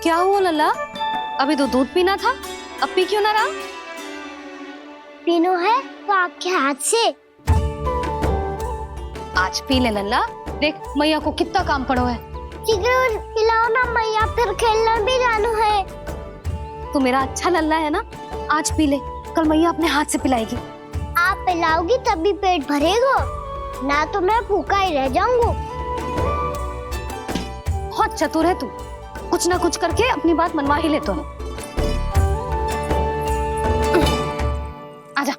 क्या हुआ लल्ला? अभी तो दूध पीना था, अब पी क्यों ना रहा? पीनो है तो आपके हाथ से। आज पी ले लल्ला, देख मैया को कितना काम पड़ो है। शीघ्र पिलाओ ना मैया, फिर खेलना भी जाना है। तू मेरा अच्छा लल्ला है ना, आज पी ले, कल मैया अपने हाथ से पिलाएगी। आप पिलाओगी तभी पेट भरेगा, ना तो मैं भूखा ही रह जाऊंगा। बहुत चतुर है तू, कुछ ना कुछ करके अपनी बात मनवा ही लेता है। आजा,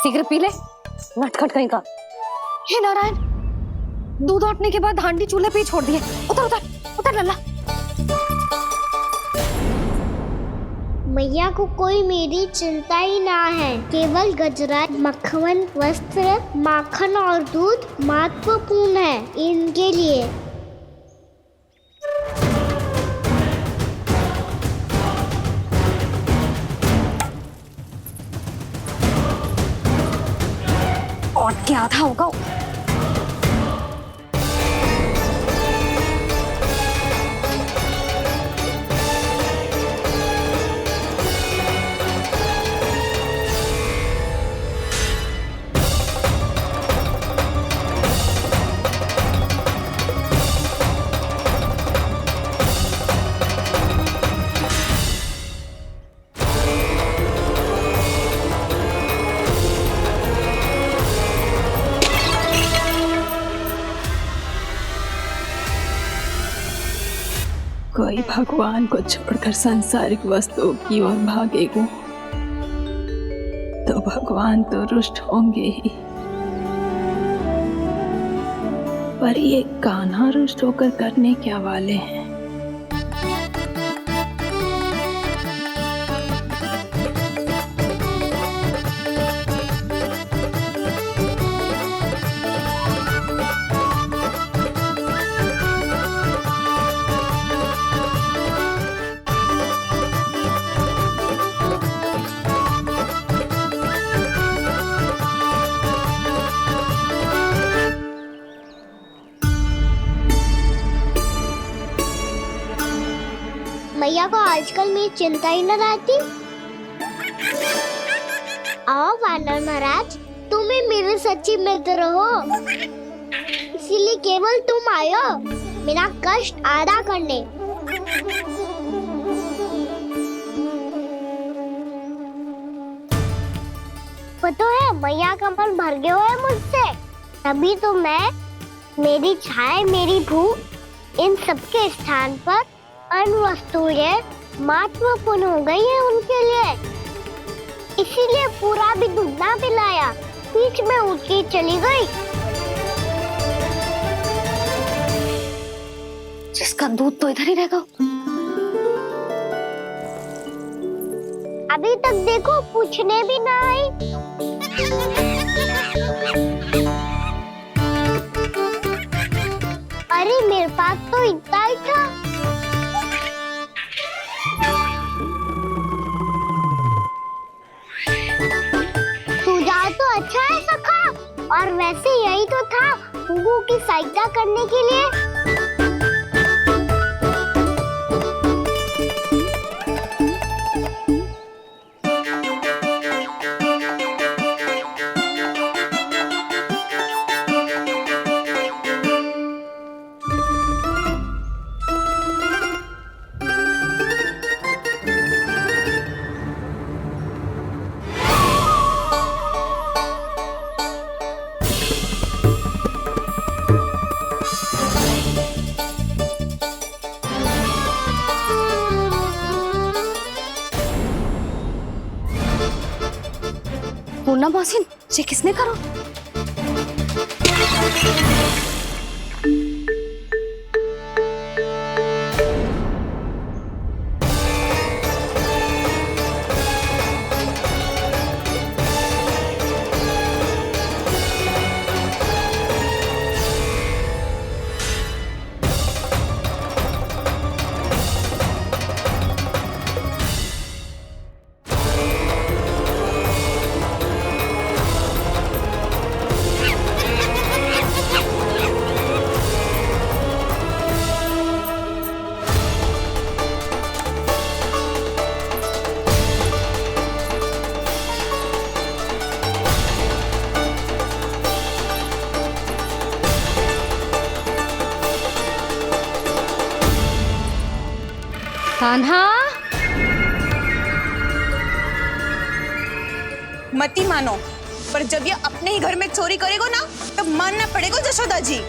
शीघ्र पी ले, नटखट कहीं का। हे नारायण, दूध औटने के बाद हांडी चूल्हे पे ही छोड़ दिए। उतर उतर उतर लल्ला। मैया को कोई मेरी चिंता ही ना है, केवल गजरा, मक्खन, वस्त्र, माखन और दूध महत्वपूर्ण है इनके लिए। और क्या आधा होगा। कोई भगवान को छोड़कर सांसारिक वस्तुओं की ओर भागेगा तो भगवान तो रुष्ट होंगे ही, पर ये कान्हा रुष्ट होकर करने क्या वाले हैं? मैया को आजकल मेरी चिंता ही न रहती। आओ वानर महाराज, तुम ही मेरे सच्ची मित्र हो, इसीलिए केवल तुम आयो मेरा कष्ट आधा करने। पता है मैया का मन भर गया है मुझसे, तभी तो मैं, मेरी छाया, मेरी भूख, इन सबके स्थान पर अन्य वस्तुएं महत्वपूर्ण हो गई है उनके लिए, इसीलिए पूरा भी दूध ना पिलाया, बीच में उठ के चली गई। जिसका दूध तो इधर ही रहेगा। अभी तक देखो पूछने भी ना आई। अरे मेरे पास तो इतना ही था। तो अच्छा है सखा, और वैसे यही तो था गुगु की सहायता करने के लिए। पूर्णा मौसी, ये किसने करो? कान्हा, मती मानो, पर जब ये अपने ही घर में चोरी करेगो ना, तब मानना पड़ेगा जशोदा जी।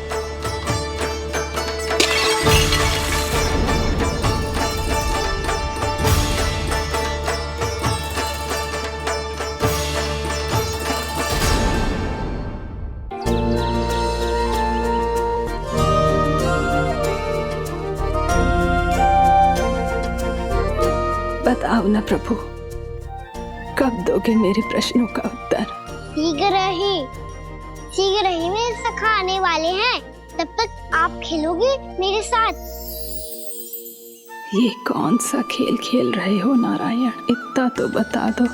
बताओ ना प्रभु, कब दोगे मेरे प्रश्नों का उत्तर? शीघ्र ही मेरे सखा आने वाले हैं। तब तक आप खेलोगे मेरे साथ। ये कौन सा खेल खेल रहे हो नारायण? इतना तो बता दो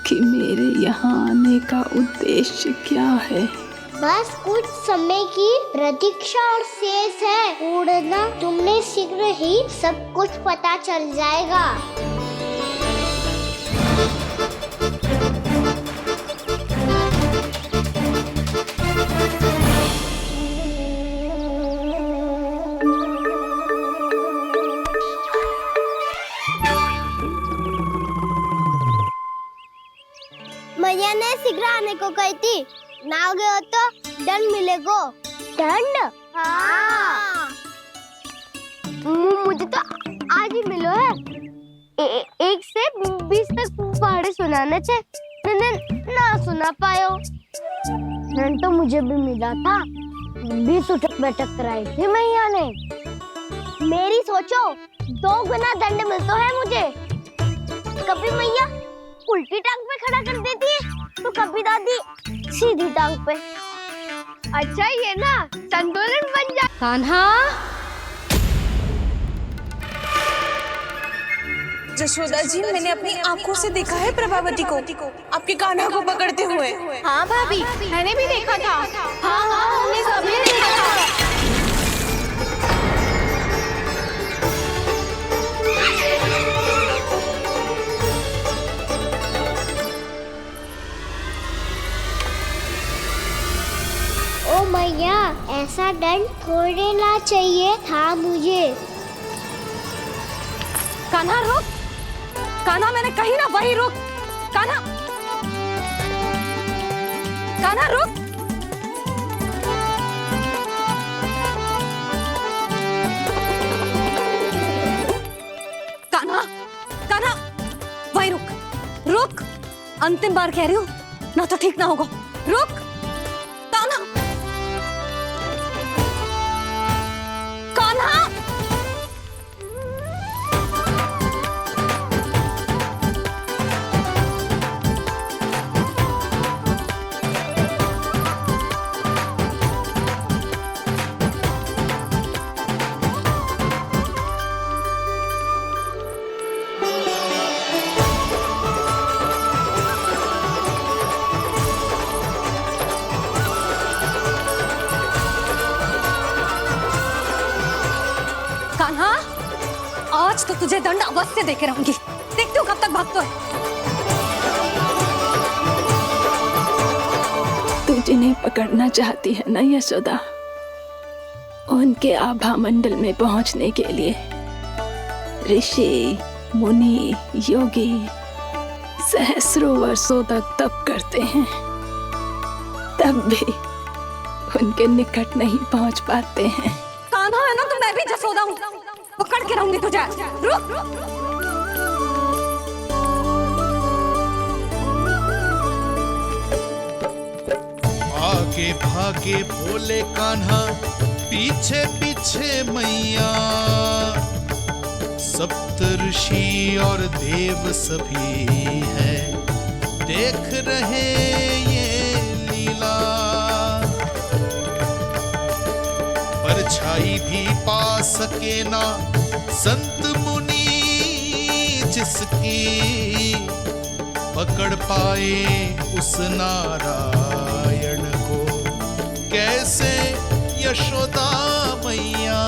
कि मेरे यहाँ आने का उद्देश्य क्या है? बस कुछ समय की प्रतीक्षा और शेष है। उड़ना तुमने शीघ्र ही सब कुछ पता चल जाएगा। मैया ने शीघ्र आने को कही थी, ना हो गए तो दंड मिलेगा। दंड? हाँ। मुझे तो आज ही मिलो है। 1 से 20 तक पहाड़े सुनाने थे, ना सुना पायो। दंड तो मुझे भी मिला था, 20 उठक बैठक कराई थी मैया ने। मेरी सोचो, 2 गुना दंड मिलता है मुझे। कभी मैया उल्टी टांग पे खड़ा कर देती है, तो कभी दादी सीधी टांग पे। अच्छा ये ना संतुलन बन जा। कान्हा, जशोदा जी, मैंने अपनी आंखों से देखा है प्रभावती को आपके कान्हा को पकड़ते हुए। हाँ भाभी, मैंने भी देखा था। हाँ हाँ, हमने सभी देखा था। ओ मैया, ऐसा दंड थोड़े ना चाहिए था मुझे। कान्हा रुक, कान्हा मैंने कही ना वही रुक। कान्हा, कान्हा रुक। कान्हा, कान्हा वही रुक, रुक। अंतिम बार कह रही हूँ, ना तो ठीक ना होगा। रुक कान्हा, कान्हा। कान्हा, आज तो तुझे दंड अवश्य देके रहूंगी। देखती हूँ कब तक भागता है। तू जिन्हें पकड़ना चाहती है ना यशोदा, उनके आभा मंडल में पहुंचने के लिए ऋषि, मुनि, योगी सहस्रों वर्षों तक तप करते हैं, तब भी उनके निकट नहीं पहुंच पाते हैं। कान्हा है ना, तो मैं भी जसोदा हूँ, पकड़ के रहूंगी तुझे। रुक। आगे भागे भोले कान्हा, पीछे पीछे मैया। सप्त ऋषि और देव सभी है, देख रहे ये लीला। परछाई भी पा सके ना संत मुनि, जिसकी पकड़ पाए उस नारायण को, कैसे यशोदा मैया।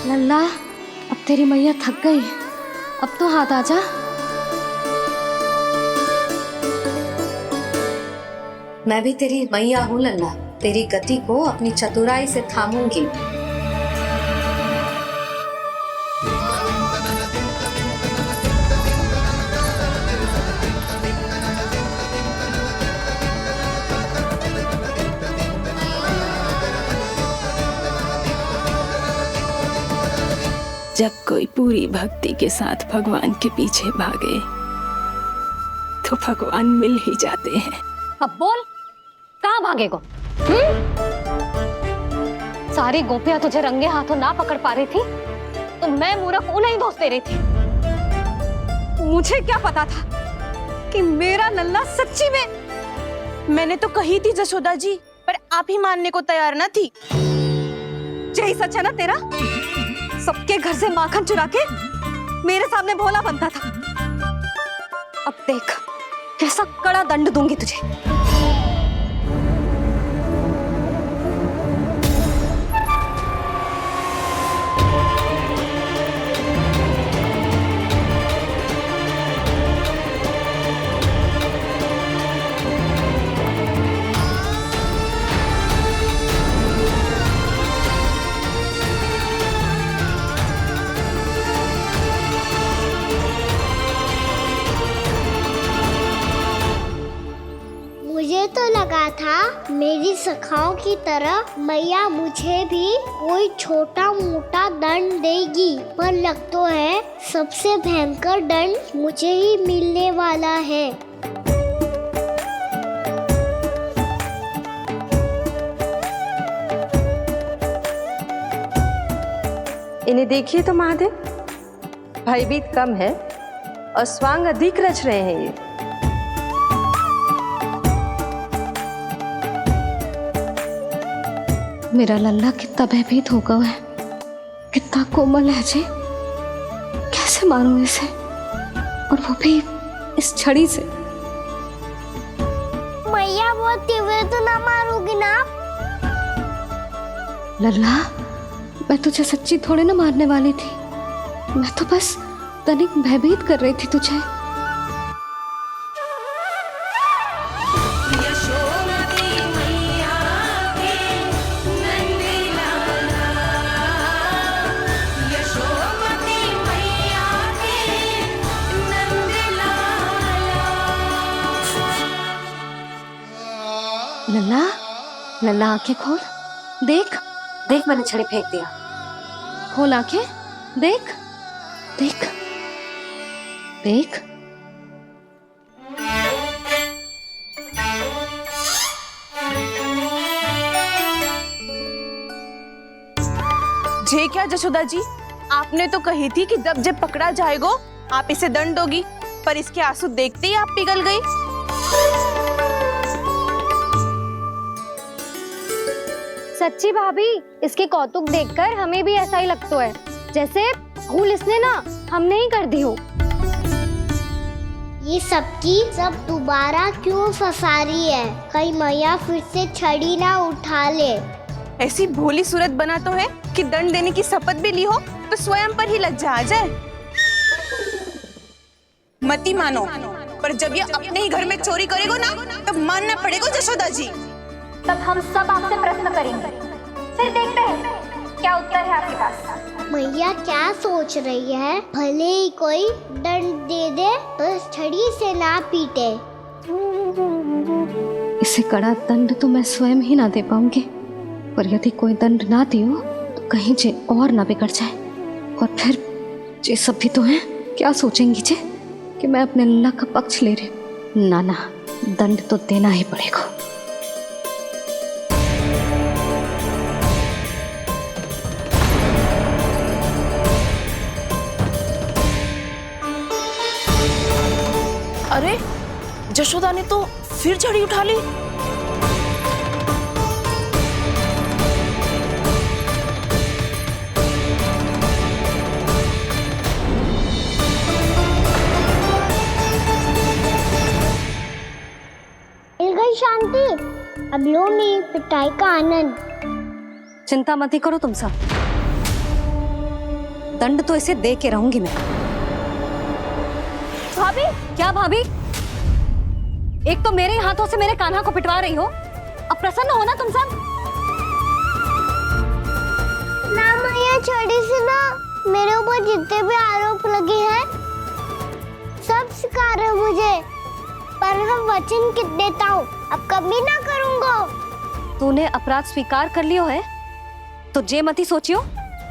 लल्ला, अब तेरी मैया थक गई, अब तो हाथ आजा। मैं भी तेरी मैया हूँ लल्ला। तेरी गति को अपनी चतुराई से थामूंगी। जब कोई पूरी भक्ति के साथ भगवान के पीछे भागे तो भगवान मिल ही जाते हैं। अब बोल, कहाँ भागेगा? सारी गोपियां तुझे रंगे हाथों ना पकड़ पा रही थी तो मैं मूर्ख उन्हें ही दोष दे रही थी। मुझे क्या पता था कि मेरा लल्ला सच्ची में। मैंने तो कही थी जशोदा जी, पर आप ही मानने को तैयार न थी। यही सच है ना तेरा? सबके घर से माखन चुरा के मेरे सामने भोला बनता था। अब देख कैसा कड़ा दंड दूंगी तुझे। मुझे तो लगा था मेरी सखाओं की तरह मैया मुझे भी कोई छोटा मोटा दंड देगी, पर लग तो है सबसे भयंकर दंड मुझे ही मिलने वाला है। इन्हें देखिए तो महादेव, भयभीत कम है और स्वांग अधिक रच रहे हैं ये। मेरा लल्ला कितना भयभीत होगा है, कितना कोमल है जी। कैसे मारूं इसे, और वो भी इस छड़ी से। मैया बहुत तीव्र तो ना मारोगी ना? लल्ला, मैं तुझे सच्ची थोड़े ना मारने वाली थी। मैं तो बस तनिक भयभीत कर रही थी तुझे। लल्ला, लल्ला आंखें खोल, देख देख मैंने छड़ी फेंक दिया। खोल आंखें, देख देख देख। जे क्या जशोदा जी, आपने तो कही थी कि जब पकड़ा जाएगा आप इसे दंड दोगी, पर इसके आंसू देखते ही आप पिघल गई। सच्ची भाभी, इसके कौतुक देखकर हमें भी ऐसा ही लगता है जैसे भूल इसने ना हमने ही कर दी हो। ये सबकी सब दोबारा क्यों फंसा रही है? कहीं मैया फिर से छड़ी ना उठा ले। ऐसी भोली सूरत बना तो है कि दंड देने की शपथ भी ली हो तो स्वयं पर ही लज्जा आ जाए। मती मानो, पर जब ये अपने ही घर में चोरी करेगा ना तब मानना पड़ेगा जशोदा जी। तब हम सब आपसे प्रश्न करेंगे, फिर देखते हैं क्या उत्तर है आपके पास। मैया क्या सोच रही है? भले ही कोई दंड दे दे, बस छड़ी से ना पीटे। इसे कड़ा दंड तो मैं स्वयं ही ना दे पाऊंगी, पर यदि कोई दंड ना दियो तो कहीं जे और ना बिगड़ जाए। और फिर जे सब भी तो हैं, क्या सोचेंगी जे कि मैं अपने लल्ला का पक्ष ले रही। ना ना, दंड तो देना ही पड़ेगा। अरे जशोदा ने तो फिर छड़ी उठा ली। मिल गई शांति, अब लो मेरी पिटाई का आनंद। चिंता मत ही करो तुम सब, दंड तो इसे दे के रहूंगी मैं। भाभी, क्या भाभी? एक तो मेरे हाथों से मेरे कान्हा को पिटवा रही हो, अब प्रसन्न हो ना तुम सब? ना मैया छोड़ी सी ना, मेरे ऊपर जितने भी आरोप लगे हैं सब स्वीकार है मुझे, पर मैं वचन कित देता हूँ अब कभी ना करूँगा। तूने अपराध स्वीकार कर लियो है तो जे मती सोचियो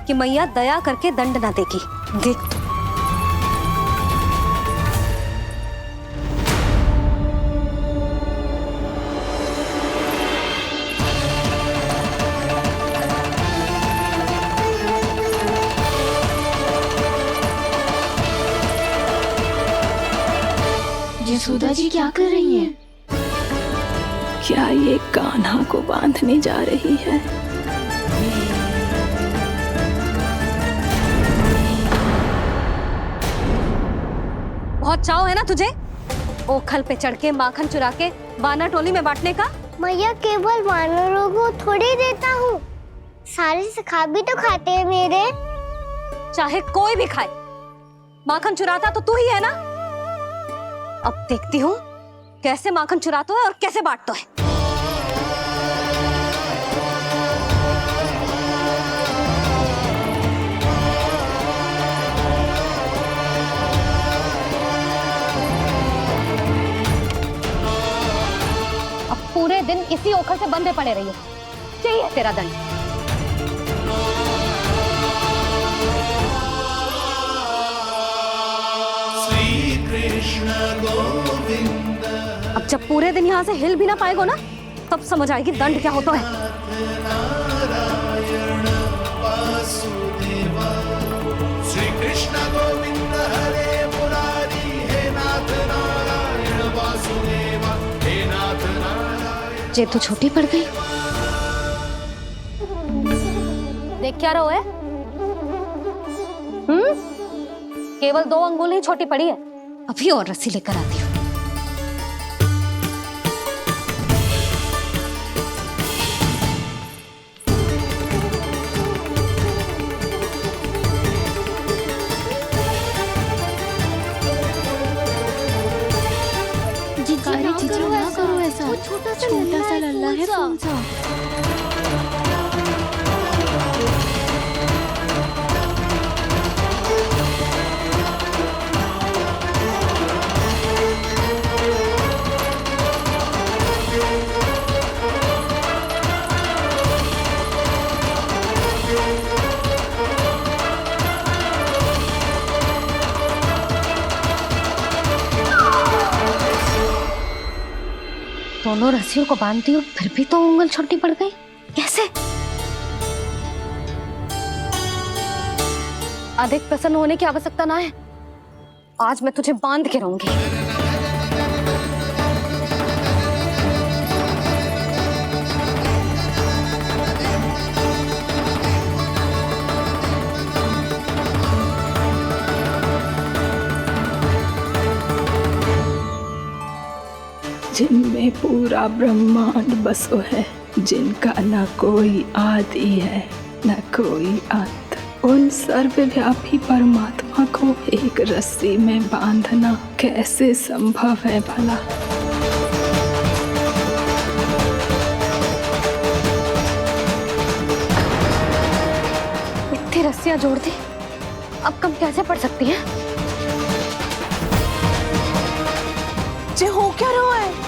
कि मैया दया करके दंड ना देगी। देख यशोदा जी क्या कर रही हैं? क्या ये कान्हा को बांधने जा रही है? बहुत चाव है ना तुझे ओखल पे चढ़ के माखन चुरा के वानर टोली में बांटने का? मैया केवल वानरों को थोड़ी देता हूँ, सारे सखा भी तो खाते हैं मेरे। चाहे कोई भी खाए, माखन चुराता तो तू ही है ना। अब देखती हूँ कैसे माखन चुराता है और कैसे बांटता है। अब पूरे दिन इसी ओखल से बंधे पड़े रहिए, चाहिए तेरा दंड। श्री कृष्ण गोविंद अब जब पूरे दिन यहाँ से हिल भी ना पाएगो ना, तब समझ आएगी दंड क्या होता है। नारायण वासुदेव। श्री कृष्ण गोविंद हरे मुरारी, हे नाथ नारायण वासुदेव, हे नाथ नारायण। जे तू छोटी पड़ गई, देख क्या रहो है? केवल 2 अंगुल ही छोटी पड़ी है, अभी और रस्सी लेकर आती हूँ। ना करो ऐसा, छोटा सा लल्ला है कौन सा? दोनों रस्सियों को बांधती हूँ, फिर भी तो उंगल छोटी पड़ गई। कैसे? अधिक प्रसन्न होने की आवश्यकता ना है, आज मैं तुझे बांध के रहूंगी। जिनमें पूरा ब्रह्मांड बसो है, जिनका न कोई आदि है न कोई अंत, उन सर्वव्यापी परमात्मा को एक रस्सी में बांधना कैसे संभव है भला? इतनी रस्सियां जोड़ दी, अब कम कैसे पड़ सकती हैं? जे हो क्या रहा है?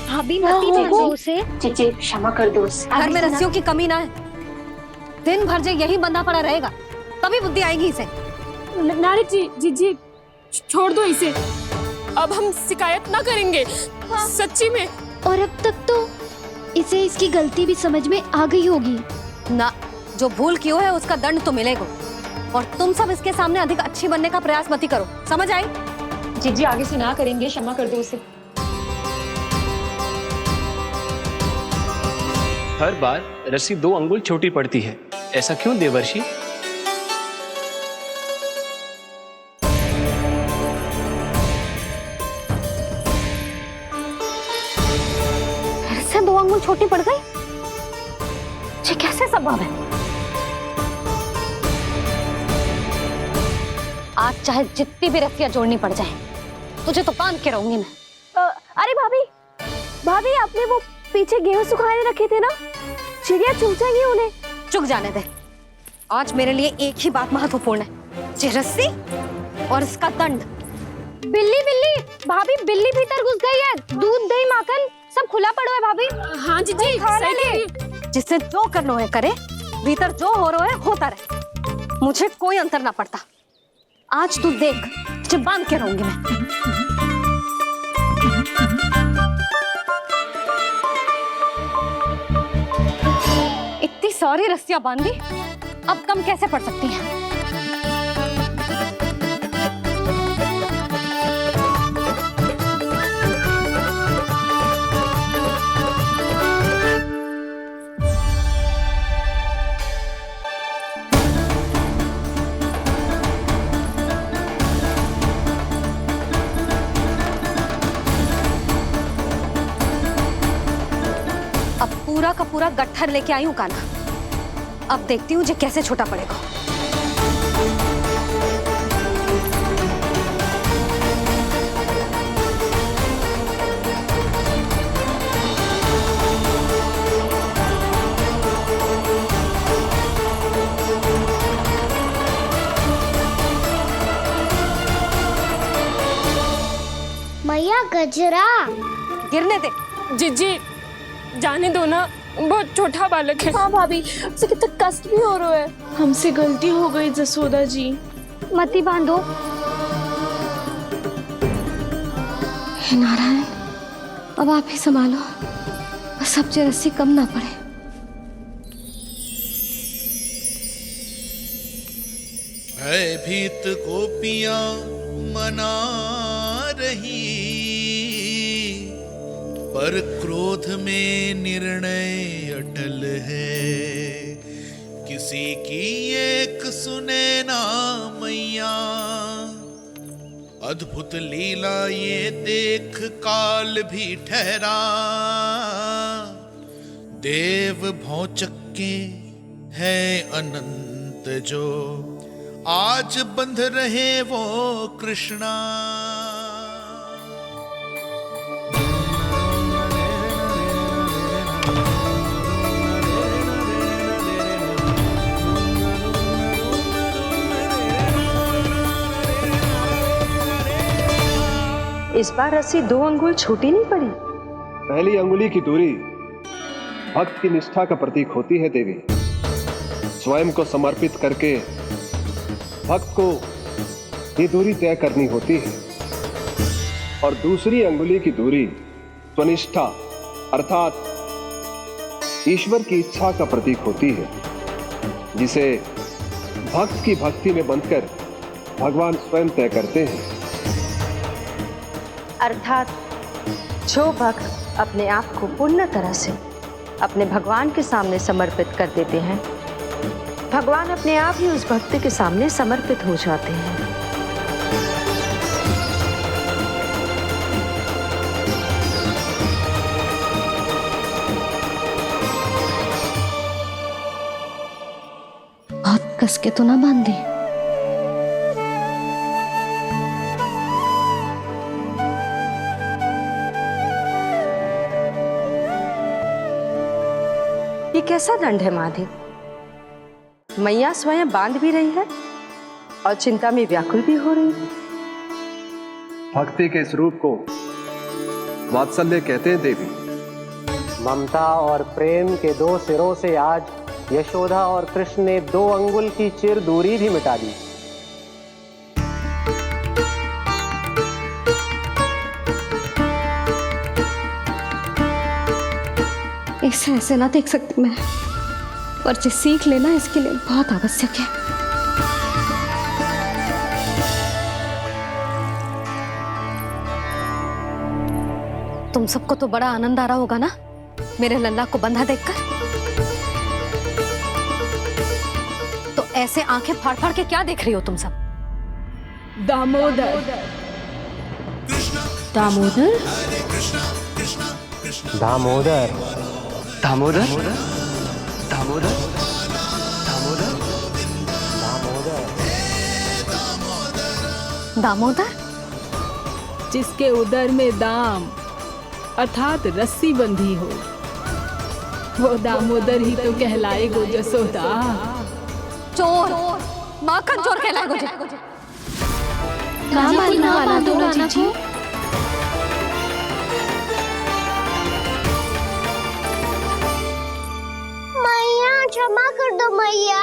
भाभी मती देखो उसे। जी क्षमा कर दो उसे। घर में रस्सियों की कमी ना है, दिन भर जे यही बंधा पड़ा रहेगा, तभी बुद्धि आएगी इसे। नारी जी छोड़ दो इसे, अब हम शिकायत ना करेंगे। सच्ची में। और अब तक तो इसे इसकी गलती भी समझ में आ गई होगी ना। जो भूल की हो है उसका दंड तो मिलेगा, और तुम सब इसके सामने अधिक अच्छी बनने का प्रयास मत करो, समझ आई? जी आगे से ना करेंगे, क्षमा कर दो उसे। हर बार रस्सी 2 अंगुल छोटी पड़ती है, ऐसा क्यों देवर्षि? ऐसे 2 अंगुल छोटी पड़ गई? ये कैसे संभव है? आज चाहे जितनी भी रस्सियां जोड़नी पड़ जाए, तुझे तो बांध के रहूंगी मैं। अरे भाभी, भाभी आपने वो पीछे गेहूं सुखाने रखे थे ना, चिड़िया चुग जाएंगी उन्हें। चुक जाने दे। आज मेरे लिए एक ही बात महत्वपूर्ण है, ये रस्सी और इसका दंड। बिल्ली बिल्ली भाभी, बिल्ली भीतर घुस गई है। दूध दही माखन सब खुला पड़ा है भाभी। हाँ जी जी, सही कह रही है। जिससे जो करना है करे, भीतर जो हो रहा है होता रहे, मुझे कोई अंतर ना पड़ता। आज तू देख, तुझे बांध के रहूंगी मैं। इतनी सारी रस्सियां बांधी, अब कम कैसे पड़ सकती हैं? अब पूरा का पूरा गट्ठर लेके आई हूं काना। अब देखती हूँ ये कैसे छोटा पड़ेगा। मैया गजरा गिरने दे। जीजी जाने दो ना, बहुत छोटा बालक है। हाँ भाभी, उसे कितना कष्ट भी हो रहा है। हमसे गलती हो गई जसोदा जी। मत ही बांधो। हे नारायण, अब आप ही संभालो, बस अब ये रस्सी कम ना पड़े। भयभीत गोपियां मना रही, पर क्रोध में निर्णय अटल है। किसी की एक सुने ना मैया, अद्भुत लीला ये देख काल भी ठहरा। देव भौचक्के है अनंत जो, आज बंध रहे वो कृष्णा। इस बार रस्सी 2 अंगुल छोटी नहीं पड़ी। पहली अंगुली की दूरी भक्त की निष्ठा का प्रतीक होती है देवी। स्वयं को समर्पित करके भक्त को ये दूरी तय करनी होती है। और दूसरी अंगुली की दूरी स्वनिष्ठा अर्थात ईश्वर की इच्छा का प्रतीक होती है, जिसे भक्त की भक्ति में बंधकर भगवान स्वयं तय करते हैं। अर्थात जो भक्त अपने आप को पूर्ण तरह से अपने भगवान के सामने समर्पित कर देते हैं, भगवान अपने आप ही उस भक्त के सामने समर्पित हो जाते हैं। बहुत कस के तो ना बांधी। ये कैसा दंड है माधे? मैया स्वयं बांध भी रही है और चिंता में व्याकुल भी हो रही है। भक्ति के इस रूप को वात्सल्य कहते हैं देवी। ममता और प्रेम के 2 सिरों से आज यशोदा और कृष्ण ने 2 अंगुल की चिर दूरी भी मिटा दी। इसे ऐसे ना देख सकती मैं, पर जो सीख लेना इसके लिए बहुत आवश्यक है। तुम सबको तो बड़ा आनंद आ रहा होगा ना मेरे लल्ला को बंधा देखकर। तो ऐसे आंखें फाड़ फाड़ के क्या देख रही हो तुम सब? दामोदर दामोदर दामोदर दामोदर दामोदर दामोदर, जिसके उदर में दाम अर्थात रस्सी बंधी हो। वो दामोदर ही तो कहलाएगो जसोदा। चोर, माखन चोर कहलाएगो जे। ना मानना वाला दो राना को। मैया क्षमा कर दो मैया।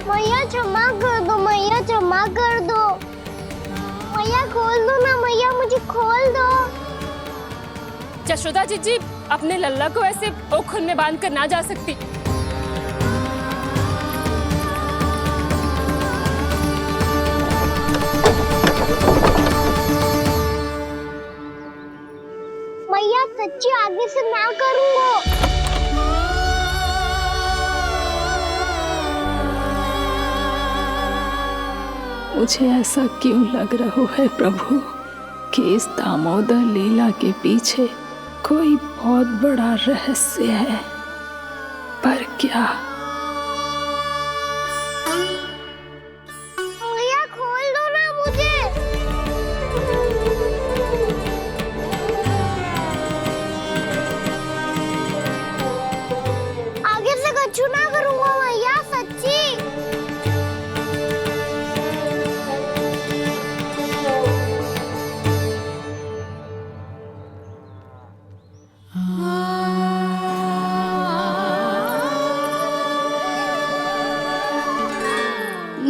मैया क्षमा कर दो, मैया क्षमा कर दो। मैया खोल दो ना मैया, मुझे खोल दो। जशोदा जी अपने लल्ला को ऐसे ओखन में बांध कर ना जा सकती। मैया सच्ची आगे से ना करूंगा। मुझे ऐसा क्यों लग रहा है प्रभु कि इस दामोदर लीला के पीछे कोई बहुत बड़ा रहस्य है, पर क्या? मैया खोल दो ना मुझे। आगे से कछु ना करूंगा मैया, सच्ची।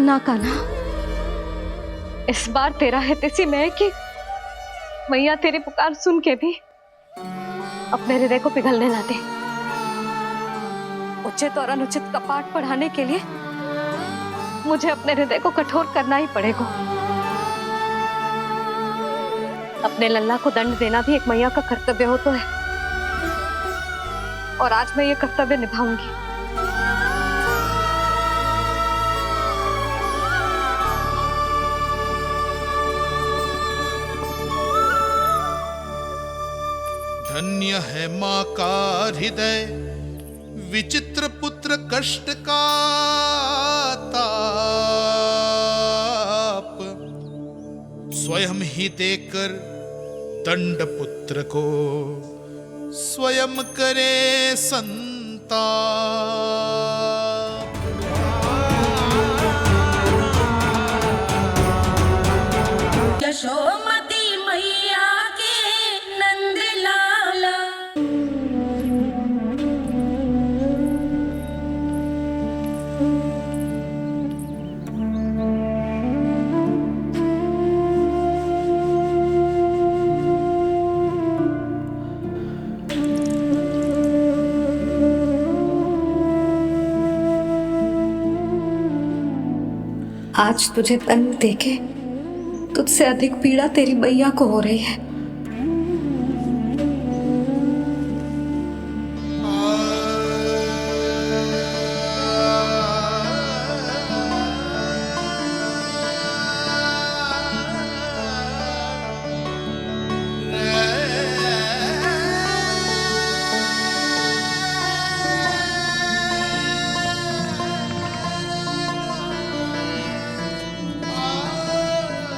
ना कान्हा, इस बार तेरा है तेसी मैं कि मैया तेरी पुकार सुन के भी अपने हृदय को पिघलने ना दे। उचित और अनुचित का पाठ पढ़ाने के लिए मुझे अपने हृदय को कठोर करना ही पड़ेगा। अपने लल्ला को दंड देना भी एक मैया का कर्तव्य हो तो है, और आज मैं ये कर्तव्य निभाऊंगी। धन्य है माँ का हृदय, विचित्र पुत्र कष्ट का ताप, स्वयं ही देकर दंड पुत्र को स्वयं करे संताप। यशोमती मैया के नंद लाला। आज तुझे दंड देके तुझसे अधिक पीड़ा तेरी मैया को हो रही है।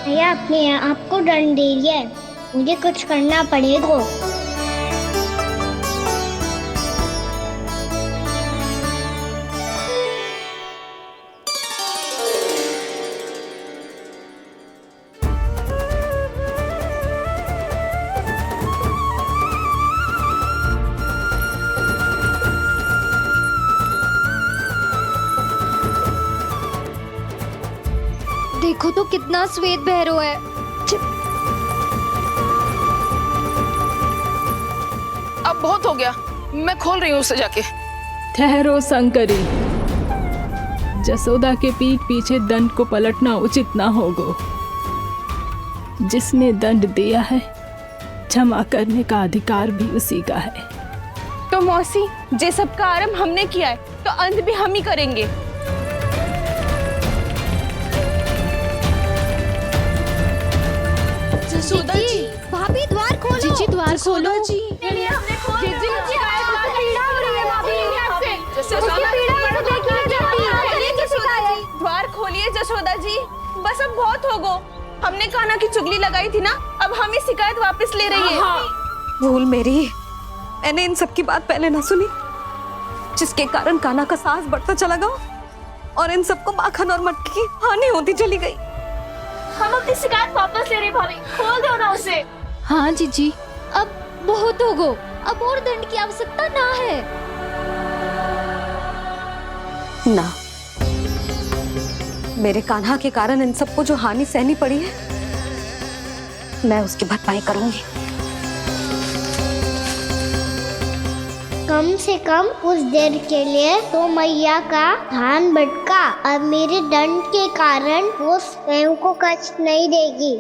भैया अपने आप को दंड दे रही है, मुझे कुछ करना पड़ेगा। देखो तो कितना श्वेत भैरव है। अब बहुत हो गया, मैं खोल रही हूँ उसे जाके। ठहरो शंकरी, जसोदा के पीठ पीछे दंड को पलटना उचित ना होगा। जिसने दंड दिया है क्षमा करने का अधिकार भी उसी का है। तो मौसी, जे सब का आरंभ हमने किया है तो अंत भी हम ही करेंगे। जसोदा जी, भाभी द्वार खोलो। जीजी द्वार खोलो। जी द्वार खोलिए जसोदा जी, बस अब बहुत हो गो। हमने कान्हा की चुगली लगाई थी ना, अब हम ही शिकायत वापस ले रही है। भूल मेरी है, मैंने इन सब की बात पहले ना सुनी, जिसके कारण कान्हा का साहस बढ़ता चला गया और इन सबको माखन और मटकी की हानि होती चली गई। हम अपनी शिकायत वापस ले रहे भाभी, खोल दो ना उसे। हाँ जीजी, अब बहुत हो गो, अब और दंड की आवश्यकता ना है। ना, मेरे कान्हा के कारण इन सबको जो हानि सहनी पड़ी है, मैं उसकी भरपाई करूंगी। कम से कम उस देर के लिए तो मैया का ध्यान भटका और मेरे दंड के कारण वो स्वयं को कष्ट नहीं देगी।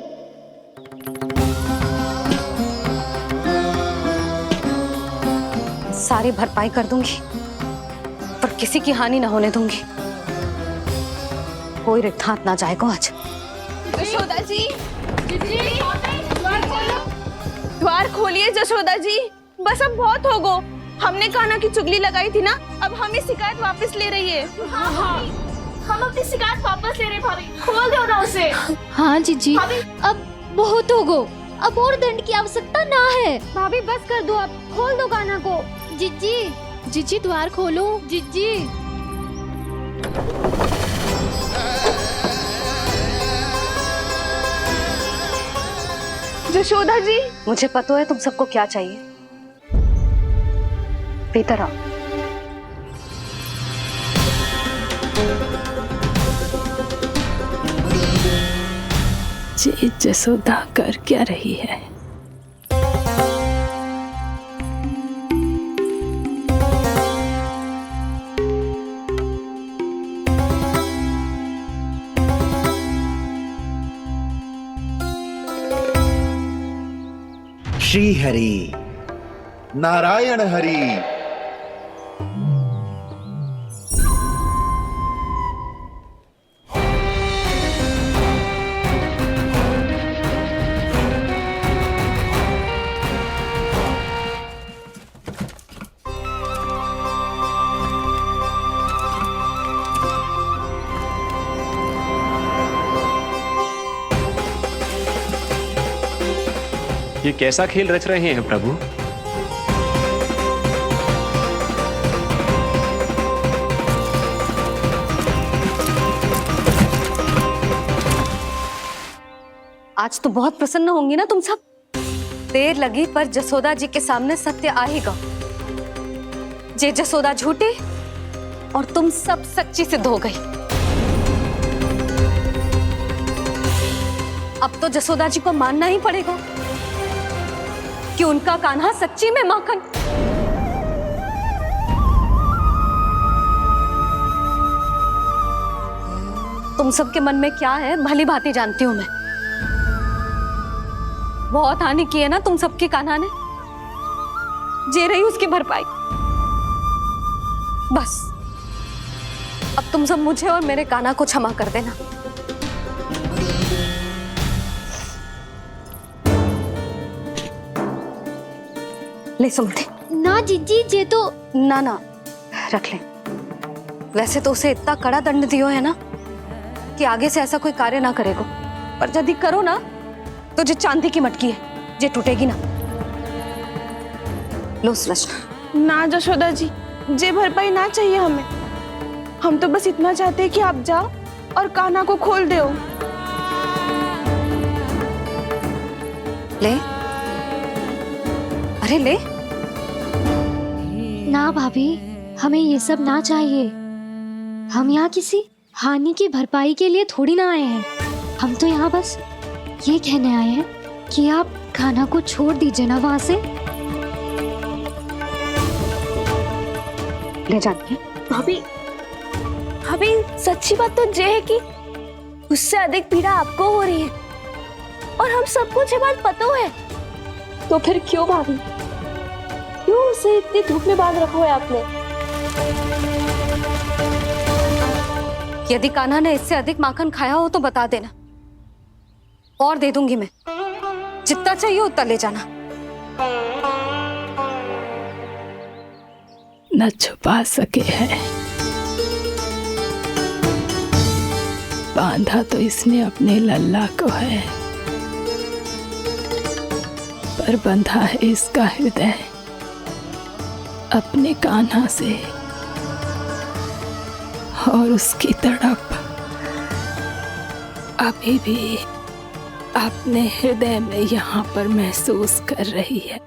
सारी भरपाई कर दूंगी, पर किसी की हानि ना होने दूंगी। कोई रिक्त हाथ ना जाएगा आज। जशोदा जी, द्वार खोलिए जशोदा जी, बस अब बहुत हो गो। हमने कान्हा की चुगली लगाई थी ना, अब हम ही शिकायत वापस ले रही है। हम अपनी शिकायत वापस ले रहे भाभी, खोल दो ना उसे। हाँ जीजी, अब बहुत हो गो, अब और दंड की आवश्यकता ना है। भाभी बस कर दो, अब खोल दो कान्हा को। जीजी, जीजी द्वार खोलो, जीजी। जशोदा जी, मुझे पता है तुम सबको क्या चाहिए। भीतर आओ। जी जसोदा कर क्या रही है? श्री हरि नारायण हरि। ये कैसा खेल रच रहे हैं प्रभु? आज तो बहुत प्रसन्न होंगी ना तुम सब। देर लगी पर जसोदा जी के सामने सत्य आएगा। जे जसोदा झूठी और तुम सब सच्ची सिद्ध हो गई। अब तो जसोदा जी को मानना ही पड़ेगा कि उनका कान्हा सच्ची में माखन। तुम सबके मन में क्या है भली भांति जानती हूं मैं। बहुत हानि की है ना तुम सबके कान्हा ने, जे रही उसकी भरपाई। बस अब तुम सब मुझे और मेरे कान्हा को क्षमा कर देना। ले सुमति। ना जीजी, जे तो ना ना रख ले। वैसे तो उसे इतना कड़ा दंड दियो है ना कि आगे से ऐसा कोई कार्य ना करेगा, पर यदि करो ना तो जो चांदी की मटकी है जे टूटेगी ना। लो सुलक्षणा। ना जशोदा जी, जे भरपाई ना चाहिए हमें। हम तो बस इतना चाहते हैं कि आप जाओ और कान्हा को खोल दो। ले, अरे ले। ना भाभी, हमें ये सब ना चाहिए। हम यहाँ किसी हानि की भरपाई के लिए थोड़ी ना आए हैं। हम तो यहाँ बस ये कहने आए हैं कि आप कान्हा को छोड़ दीजिए ना वहां से। ले जानिए। भाभी, भाभी सच्ची बात तो ये है कि उससे अधिक पीड़ा आपको हो रही है और हम सबको ये बात पता है। तो फिर क्यों भाभी, क्यों उसे इतनी धूप में बांध रखा है आपने? यदि कान्हा ने इससे अधिक माखन खाया हो तो बता देना, और दे दूंगी मैं। जितना चाहिए उतना ले जाना। न छुपा सके हैं बांधा तो इसने अपने लल्ला को है, पर बंधा है इसका हृदय अपने कान्हा से, और उसकी तड़प अभी भी अपने हृदय में यहाँ पर महसूस कर रही है।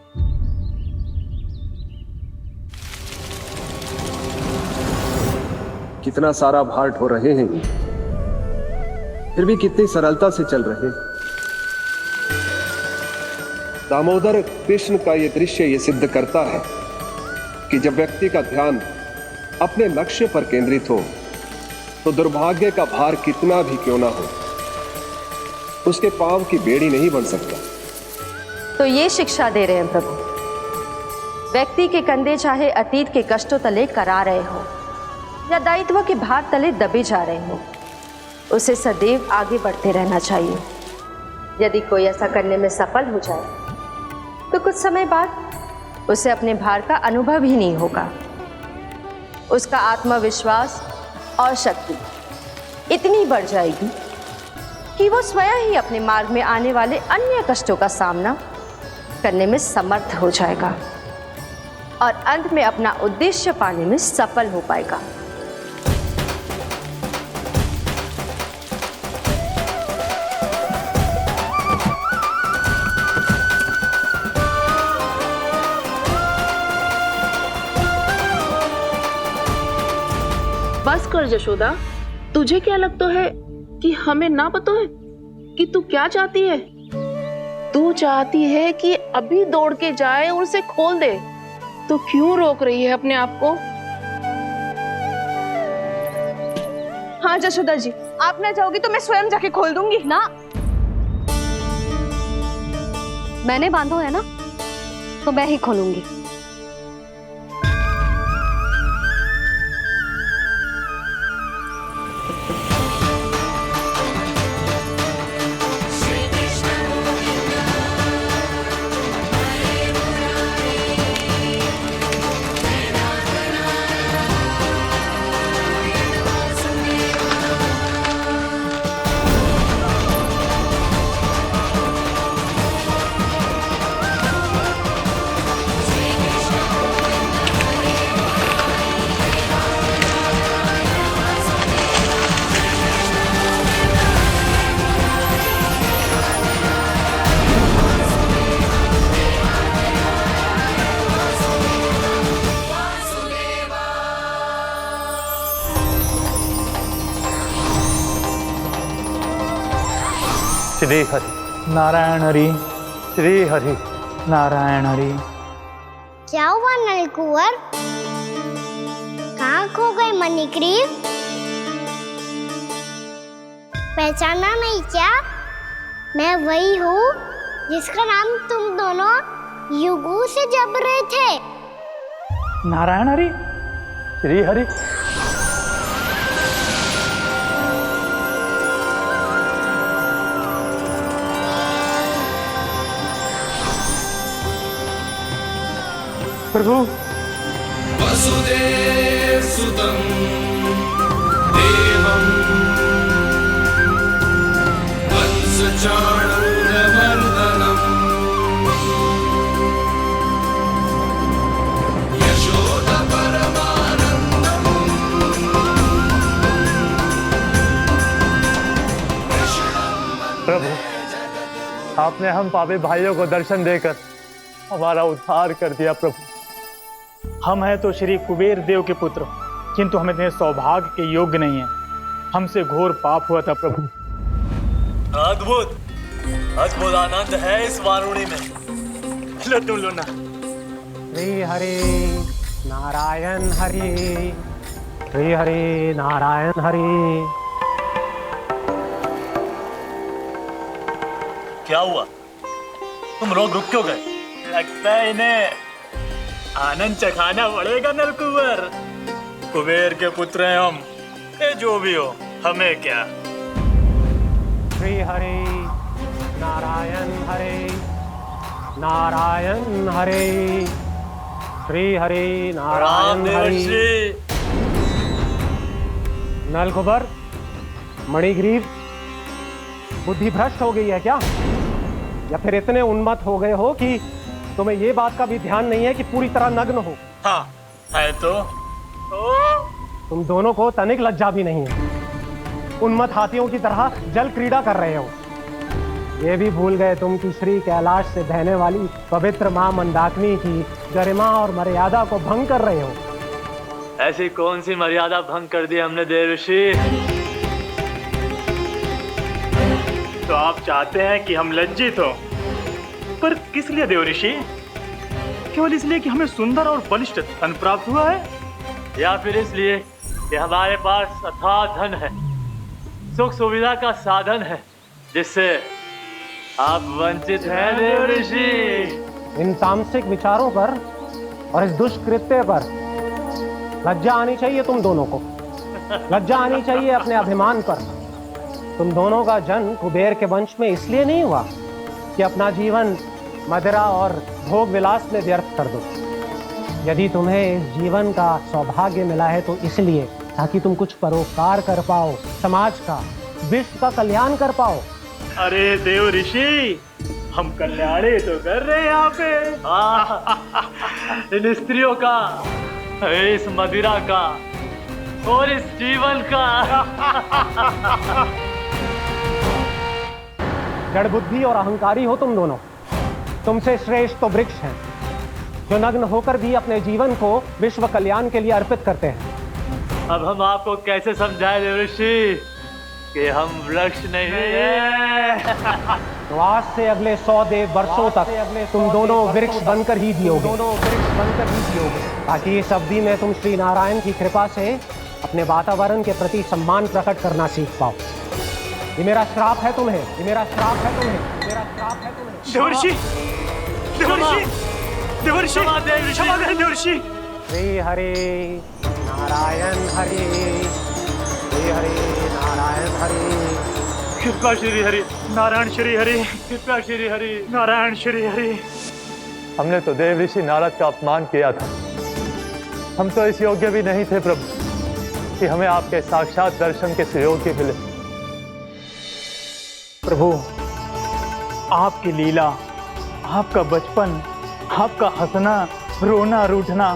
कितना सारा भार ढो रहे हैं, फिर भी कितनी सरलता से चल रहे हैं। दामोदर कृष्ण का यह दृश्य ये सिद्ध करता है कि जब व्यक्ति का ध्यान अपने लक्ष्य पर केंद्रित हो तो दुर्भाग्य का भार कितना भी क्यों ना हो, उसके पांव की बेड़ी नहीं बन सकता। तो ये शिक्षा दे रहे हैं प्रभु, व्यक्ति के कंधे चाहे अतीत के कष्टों तले करा रहे हो या दायित्व के भार तले दबे जा रहे हो, उसे सदैव आगे बढ़ते रहना चाहिए। यदि कोई ऐसा करने में सफल हो जाए तो कुछ समय बाद उसे अपने भार का अनुभव ही नहीं होगा। उसका आत्मविश्वास और शक्ति इतनी बढ़ जाएगी कि वो स्वयं ही अपने मार्ग में आने वाले अन्य कष्टों का सामना करने में समर्थ हो जाएगा और अंत में अपना उद्देश्य पाने में सफल हो पाएगा। बस कर यशोदा, तुझे क्या लगता है कि हमें ना पता है कि तू क्या चाहती है? तू चाहती है कि अभी दौड़ के जाए और उसे खोल दे, तो क्यों रोक रही है अपने आप को? हाँ यशोदा जी, आप ना जाओगी तो मैं स्वयं जाके खोल दूंगी। ना, मैंने बांधो है ना, तो मैं ही खोलूंगी। श्री हरि नारायण हरि, श्री हरि नारायण हरि। क्या हुआ नलकुंवर? कहाँ खो गए मणिग्रीव? पहचाना नहीं क्या? मैं वही हूँ जिसका नाम तुम दोनों युगों से जप रहे थे। नारायण हरि, श्री हरि। प्रभु, वसुदेव सुतं देवं वत्सचाणूरमर्दनम् यशोदा परमानन्दम् प्रभु, आपने हम पापी भाइयों को दर्शन देकर हमारा उद्धार कर दिया। प्रभु, हम हैं तो श्री कुबेर देव के पुत्र, किंतु हम इतने सौभाग्य के योग्य नहीं हैं। हमसे घोर पाप हुआ था प्रभु। अद्भुत अद्भुत आनंद है इस वारुणी में। लो तुम लो ना। श्री हरि नारायण हरि, श्री हरि नारायण हरि। क्या हुआ? तुम लोग रुक क्यों गए? लगता है इन्हें आनंद चखाना पड़ेगा नलकुंवर। कुबेर के पुत्र हैं हम, ये जो भी हो हमें क्या। श्री हरि नारायण हरि, नारायण हरि, श्री हरि नारायण हरि। नलकुंवर, मणिग्रीव, बुद्धि भ्रष्ट हो गई है क्या? या फिर इतने उन्मत्त हो गए हो कि तुम्हें ये बात का भी ध्यान नहीं है कि पूरी तरह नग्न हो? हाँ है तो। तुम दोनों को तनिक लज्जा भी नहीं है। उन्मत्त हाथियों की तरह जल क्रीड़ा कर रहे हो। ये भी भूल गए तुम कि श्री कैलाश से बहने वाली पवित्र मां मंदाकिनी की गरिमा और मर्यादा को भंग कर रहे हो। ऐसी कौन सी मर्यादा भंग कर दी हमने देवर्षि? तो आप चाहते हैं कि हम लज्जित हो, पर किस लिए देवर्षि? केवल इसलिए कि हमें सुंदर और बलिष्ठ धन प्राप्त हुआ है, या फिर इसलिए कि हमारे पास अथाह धन है, सुख सुविधा का साधन है, जिससे आप वंचित हैं देवर्षि? इन तामसिक विचारों पर और इस दुष्कृत्य पर लज्जा आनी चाहिए तुम दोनों को। लज्जा आनी चाहिए अपने अभिमान पर। तुम दोनों का जन्म कुबेर के वंश में इसलिए नहीं हुआ कि अपना जीवन मदिरा और भोग विलास में व्यर्थ कर दो। यदि तुम्हें इस जीवन का सौभाग्य मिला है तो इसलिए ताकि तुम कुछ परोपकार कर पाओ, समाज का, विश्व का कल्याण कर पाओ। अरे देव ऋषि, हम कल्याणी तो कर रहे हैं यहाँ पे। इन स्त्रियों का, इस मदिरा का और इस जीवन का। जड़ बुद्धि और अहंकारी हो तुम दोनों। तुमसे श्रेष्ठ तो वृक्ष हैं, जो नग्न होकर भी अपने जीवन को विश्व कल्याण के लिए अर्पित करते हैं। अब हम आपको कैसे समझाएं देवर्षि कि हम वृक्ष नहीं हैं? तो आज से अगले 100 देव वर्षों तक तुम दोनों वृक्ष बनकर ही जियोगे, ताकि इस अवधि में तुम श्री नारायण की कृपा से अपने वातावरण के प्रति सम्मान प्रकट करना सीख पाओ। ये मेरा श्राप है तुम्हें, ये मेरा श्राप है तुम्हें, मेरा श्राप है तुम्हें। देवर्षि, देवर्षि, देवर्षि, क्षमा करें देवर्षि। श्री हरि नारायण हरि, श्री हरि नारायण हरि। कृपा श्री हरि नारायण श्री हरि, कृपा श्री हरि नारायण श्री हरि। हमने तो देव ऋषि नारद का अपमान किया था। हम तो इस योग्य भी नहीं थे प्रभु कि हमें आपके साक्षात दर्शन के सुयोग्य मिले। प्रभु, आपकी लीला, आपका बचपन, आपका हंसना, रोना, रूठना,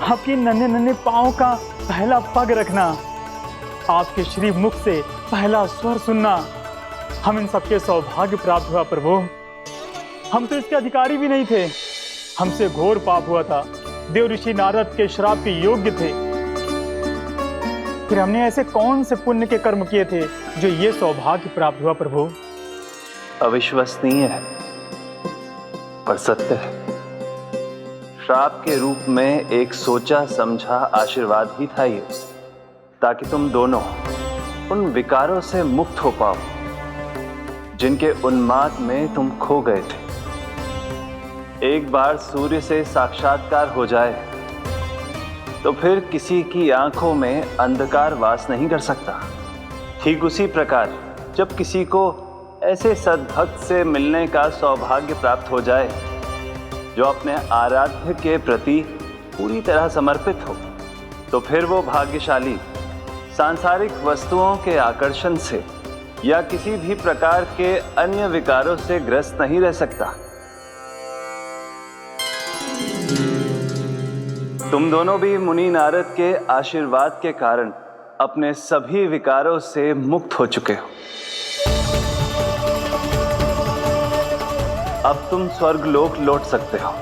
आपकी नन्हे नन्हे पाँव का पहला पग रखना, आपके श्री मुख से पहला स्वर सुनना, हम इन सबके सौभाग्य प्राप्त हुआ प्रभु। हम तो इसके अधिकारी भी नहीं थे। हमसे घोर पाप हुआ था, देव ऋषि नारद के श्राप के योग्य थे। फिर हमने ऐसे कौन से पुण्य के कर्म किए थे जो ये सौभाग्य प्राप्त हुआ प्रभु? अविश्वसनीय है पर सत्य है। श्राप के रूप में एक सोचा समझा आशीर्वाद ही था ये, ताकि तुम दोनों उन विकारों से मुक्त हो पाओ जिनके उन्माद में तुम खो गए थे। एक बार सूर्य से साक्षात्कार हो जाए तो फिर किसी की आंखों में अंधकार वास नहीं कर सकता। ठीक उसी प्रकार जब किसी को ऐसे सद्भक्त से मिलने का सौभाग्य प्राप्त हो जाए जो अपने आराध्य के प्रति पूरी तरह समर्पित हो, तो फिर वो भाग्यशाली सांसारिक वस्तुओं के आकर्षण से या किसी भी प्रकार के अन्य विकारों से ग्रस्त नहीं रह सकता। तुम दोनों भी मुनि नारद के आशीर्वाद के कारण अपने सभी विकारों से मुक्त हो चुके हो। अब तुम स्वर्गलोक लौट सकते हो।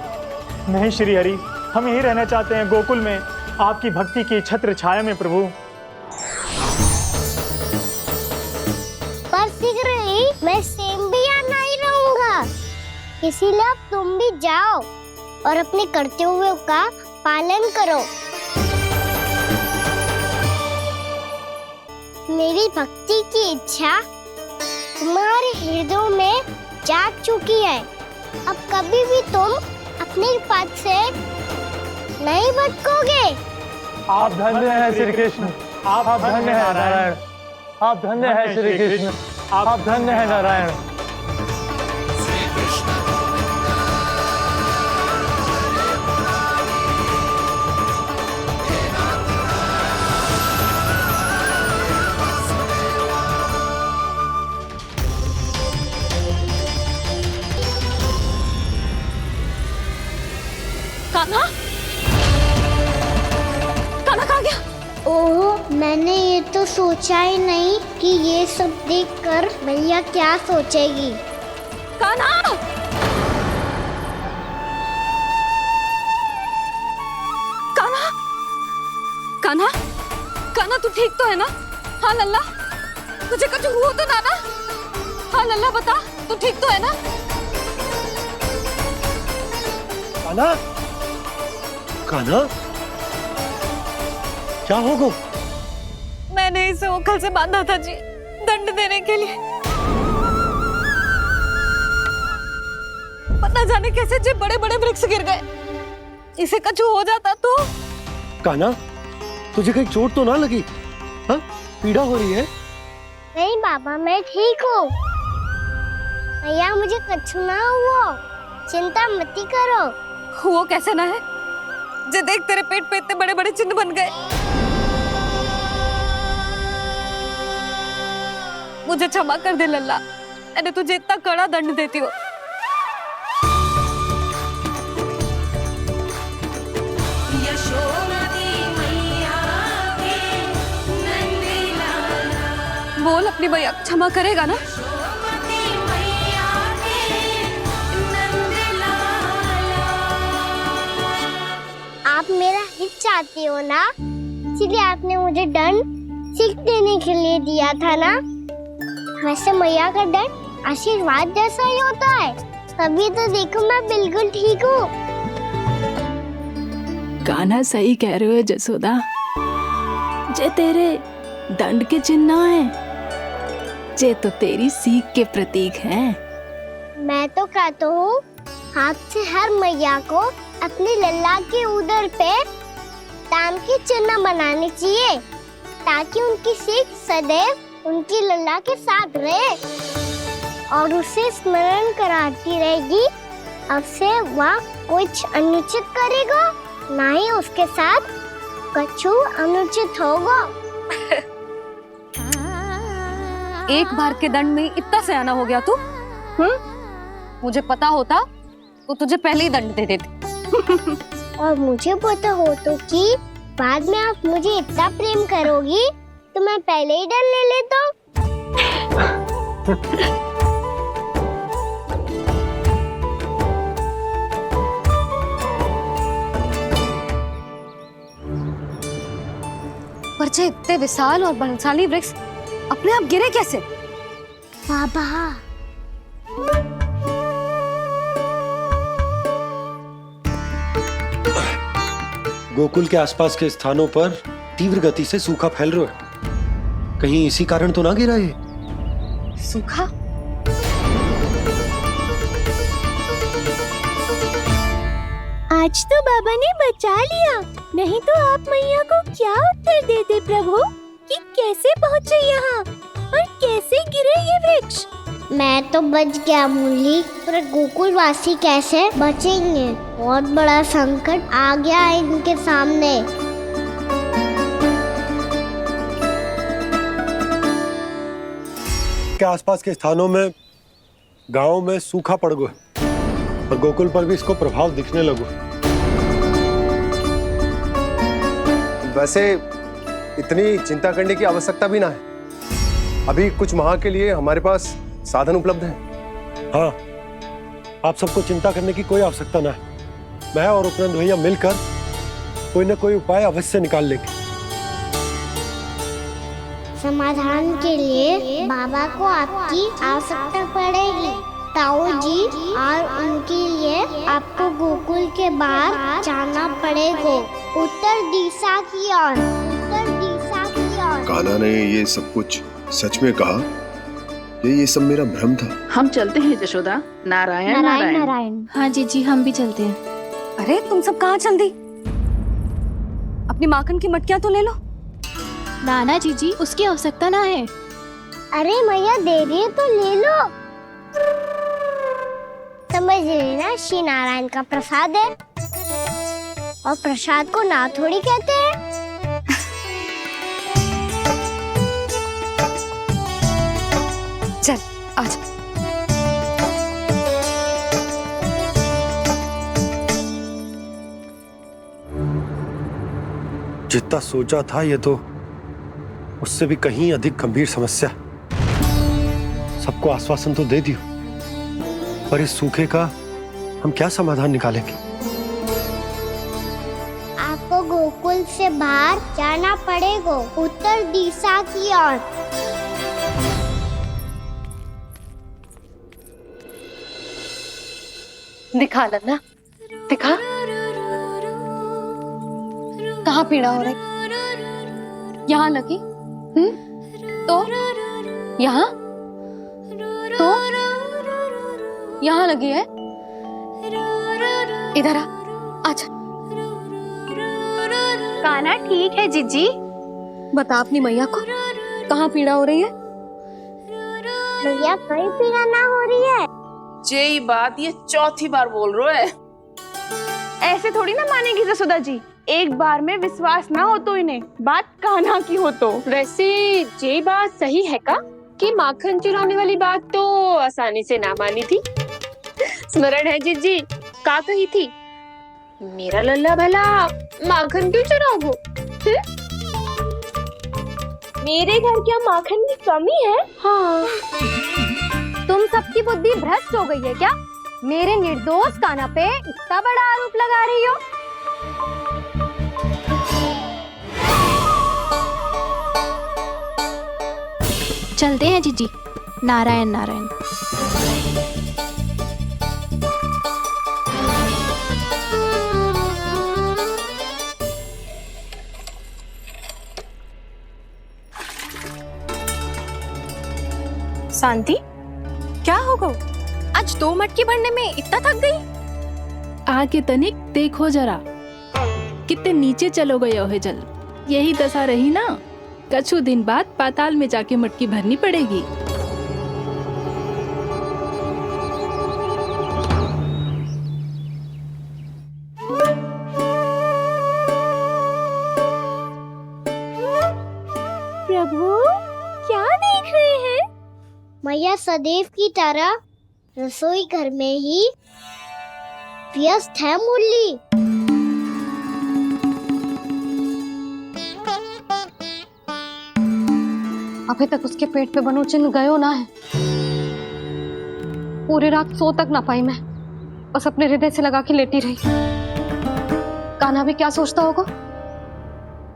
नहीं श्री हरि, हम यहीं रहना चाहते हैं, गोकुल में, आपकी भक्ति की छत्र छाया में प्रभु। पर शीघ्र ही मैं सेम्बिया नहीं रहूंगा, इसीलिए अब तुम भी जाओ और अपने कर्तव्यों का पालन करो। मेरी भक्ति की इच्छा तुम्हारे हृदय में जाग चुकी है। अब कभी भी तुम अपने पद से नहीं भटकोगे। आप धन्य हैं श्री कृष्ण, आप धन्य हैं नारायण, आप धन्य हैं श्री कृष्ण, आप धन्य हैं नारायण। सोचा ही नहीं कि ये सब देखकर मैया क्या सोचेगी। कान्हा! कान्हा! कान्हा! कान्हा तू ठीक तो है ना? हाँ लल्ला, तुझे कुछ हुआ तो ना? हाँ लल्ला बता, तू ठीक तो है ना? कान्हा, कान्हा, क्या होगा? मैंने इसे ओखल से बांधा था जी, दंड देने के लिए। पता जाने कैसे जी बड़े बड़े वृक्ष गिर गए। इसे कुछ हो जाता तो? कान्हा, तुझे कहीं चोट तो ना लगी? हाँ, पीड़ा हो रही है? नहीं बाबा, मैं ठीक हूँ। भैया मुझे कुछ ना हुआ, चिंता मत करो। वो कैसे ना है? जे देख तेरे पेट पे इतने बड़े बड़े चिन्ह बन गए। मुझे क्षमा कर दे लल्ला, मैंने तुझे इतना कड़ा दंड देती हूँ। बोल अपनी भैया क्षमा करेगा ना? आप मेरा हित चाहती हो ना, इसलिए आपने मुझे दंड सीख देने के लिए दिया था ना। वैसे मैया का दंड आशीर्वाद जैसा ही होता है, तभी तो देखो मैं बिल्कुल ठीक हूँ। कान्हा सही कह रहे हो जसोदा, जे तेरे दंड के चिन्ह ना है, जे तो तेरी सीख के प्रतीक हैं। मैं तो कहता हूँ हाथ से हर मैया को अपनी लल्ला के उदर पे ताम के चिन्ह बनाने चाहिए, ताकि उनकी सीख सदैव उनकी लल्ला के साथ रहे और उसे स्मरण कराती रहेगी। अब से वह कुछ अनुचित करेगा, ना ही उसके साथ कछु अनुचित होगा। एक बार के दंड में इतना सयाना हो गया तू? मुझे पता होता तो तुझे पहले ही दंड दे देती। और मुझे पता हो तो कि बाद में आप मुझे इतना प्रेम करोगी तो मैं पहले ही दंड ले लेता हूँ। पर जे इतने विशाल और बलशाली वृक्ष अपने आप गिरे कैसे? बाबा, गोकुल के आसपास के स्थानों पर तीव्र गति से सूखा फैल रहा है। कहीं इसी कारण तो ना गिरा ये? सूखा? आज तो बाबा ने बचा लिया, नहीं तो आप मैया को क्या उत्तर देते प्रभु कि कैसे पहुँचे यहाँ और कैसे गिरे ये वृक्ष? मैं तो बच गया मूली, पर गोकुल वासी कैसे बचेंगे? बहुत बड़ा संकट आ गया है इनके सामने। के आसपास के स्थानों में, गांवों में सूखा पड़ गया और गोकुल पर भी इसको प्रभाव दिखने लगा। वैसे इतनी चिंता करने की आवश्यकता भी ना है। अभी कुछ माह के लिए हमारे पास साधन उपलब्ध है। हाँ, आप सबको चिंता करने की कोई आवश्यकता ना है। मैं और उपनंद भैया मिलकर कोई ना कोई उपाय अवश्य निकाल लेंगे। समाधान के लिए बाबा को आपकी आवश्यकता पड़ेगी। ताऊ जी और उनके लिए आपको गोकुल के बाहर जाना पड़ेगा, उत्तर दिशा की ओर। उत्तर दिशा की ओर। कान्हा ने ये सब कुछ सच में कहा? ये सब मेरा भ्रम था? हम चलते हैं जशोदा। नारायण नारायण नारायण। हाँ जी, हम भी चलते हैं। अरे तुम सब कहाँ चल दी? अपनी माखन की मटकियाँ तो ले लो। नाना जी, उसकी आवश्यकता ना है। अरे मैया दे रही है तो ले लो। समझ लेना, श्री नारायण का प्रसाद है और प्रसाद को ना थोड़ी कहते हैं। चल आजा। जितना सोचा था ये तो उससे भी कहीं अधिक गंभीर समस्या। सबको आश्वासन तो दे दियो, पर इस सूखे का हम क्या समाधान निकालेंगे? आपको गोकुल से बाहर जाना पड़ेगा, उत्तर दिशा की ओर। दिखा लल्ला, दिखा। कहाँ पीड़ा हो रही? यहाँ लगी? तो यहाँ तो यहाँ लगी है? इधर आ, आजा। कान्हा ठीक है जीजी। बता अपनी मैया को कहाँ पीड़ा हो रही है? मैया कहीं पीड़ा ना हो रही है। ये बात ये चौथी बार बोल रहे है। ऐसे थोड़ी ना मानेगी जसोदा जी, एक बार में विश्वास ना हो तो इन्हें, बात कान्हा की हो तो। वैसे ये बात सही है का कि माखन चुराने वाली बात तो आसानी से ना मानी थी। स्मरण है जीजी का कही थी, मेरा लल्ला भला माखन क्यों चुराओगे? मेरे घर क्या माखन की कमी है? हाँ, तुम सबकी बुद्धि भ्रष्ट हो गई है क्या? मेरे निर्दोष कान्हा पे इतना बड़ा आरोप लगा रही हो? चलते हैं जीजी। नारायण नारायण। शांति, क्या हो गो? आज 2 मटकी भरने में इतना थक गई? आके तनिक देखो जरा, कितने नीचे चलो गए हो जल। यही दशा रही ना, कछु दिन बाद पाताल में जाके मटकी भरनी पड़ेगी। प्रभु, क्या देख रहे हैं? मैया सदैव की तरह रसोई घर में ही व्यस्त है मुरली। अभी तक उसके पेट पे बनो चिन्ह गयो ना है। पूरी रात सो तक ना पाई मैं, बस अपने हृदय से लगा के लेटी रही। कान्हा भी क्या सोचता होगा?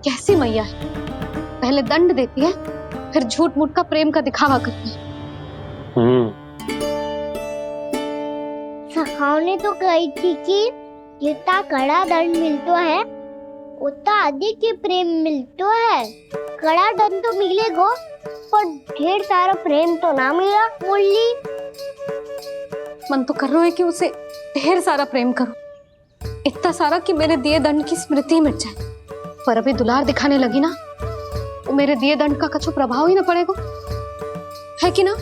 कैसी मैया है, पहले दंड देती है, फिर झूठ मूठ का प्रेम का दिखावा करती है। सखाओ ने तो कही थी कि जितना कड़ा दंड मिलता है उतना अधिक ही प्रेम मिलता है। कड़ा दंड तो मिलेगा पर ढेर सारा प्रेम तो ना मिला मुरली। मन तो कर रहा है कि उसे ढेर सारा प्रेम करो, इतना सारा कि मेरे दिए दंड की स्मृति मिट जाए। पर अभी दुलार दिखाने लगी ना, वो मेरे दिए दंड का कछु प्रभाव ही ना पड़ेगा, है कि ना?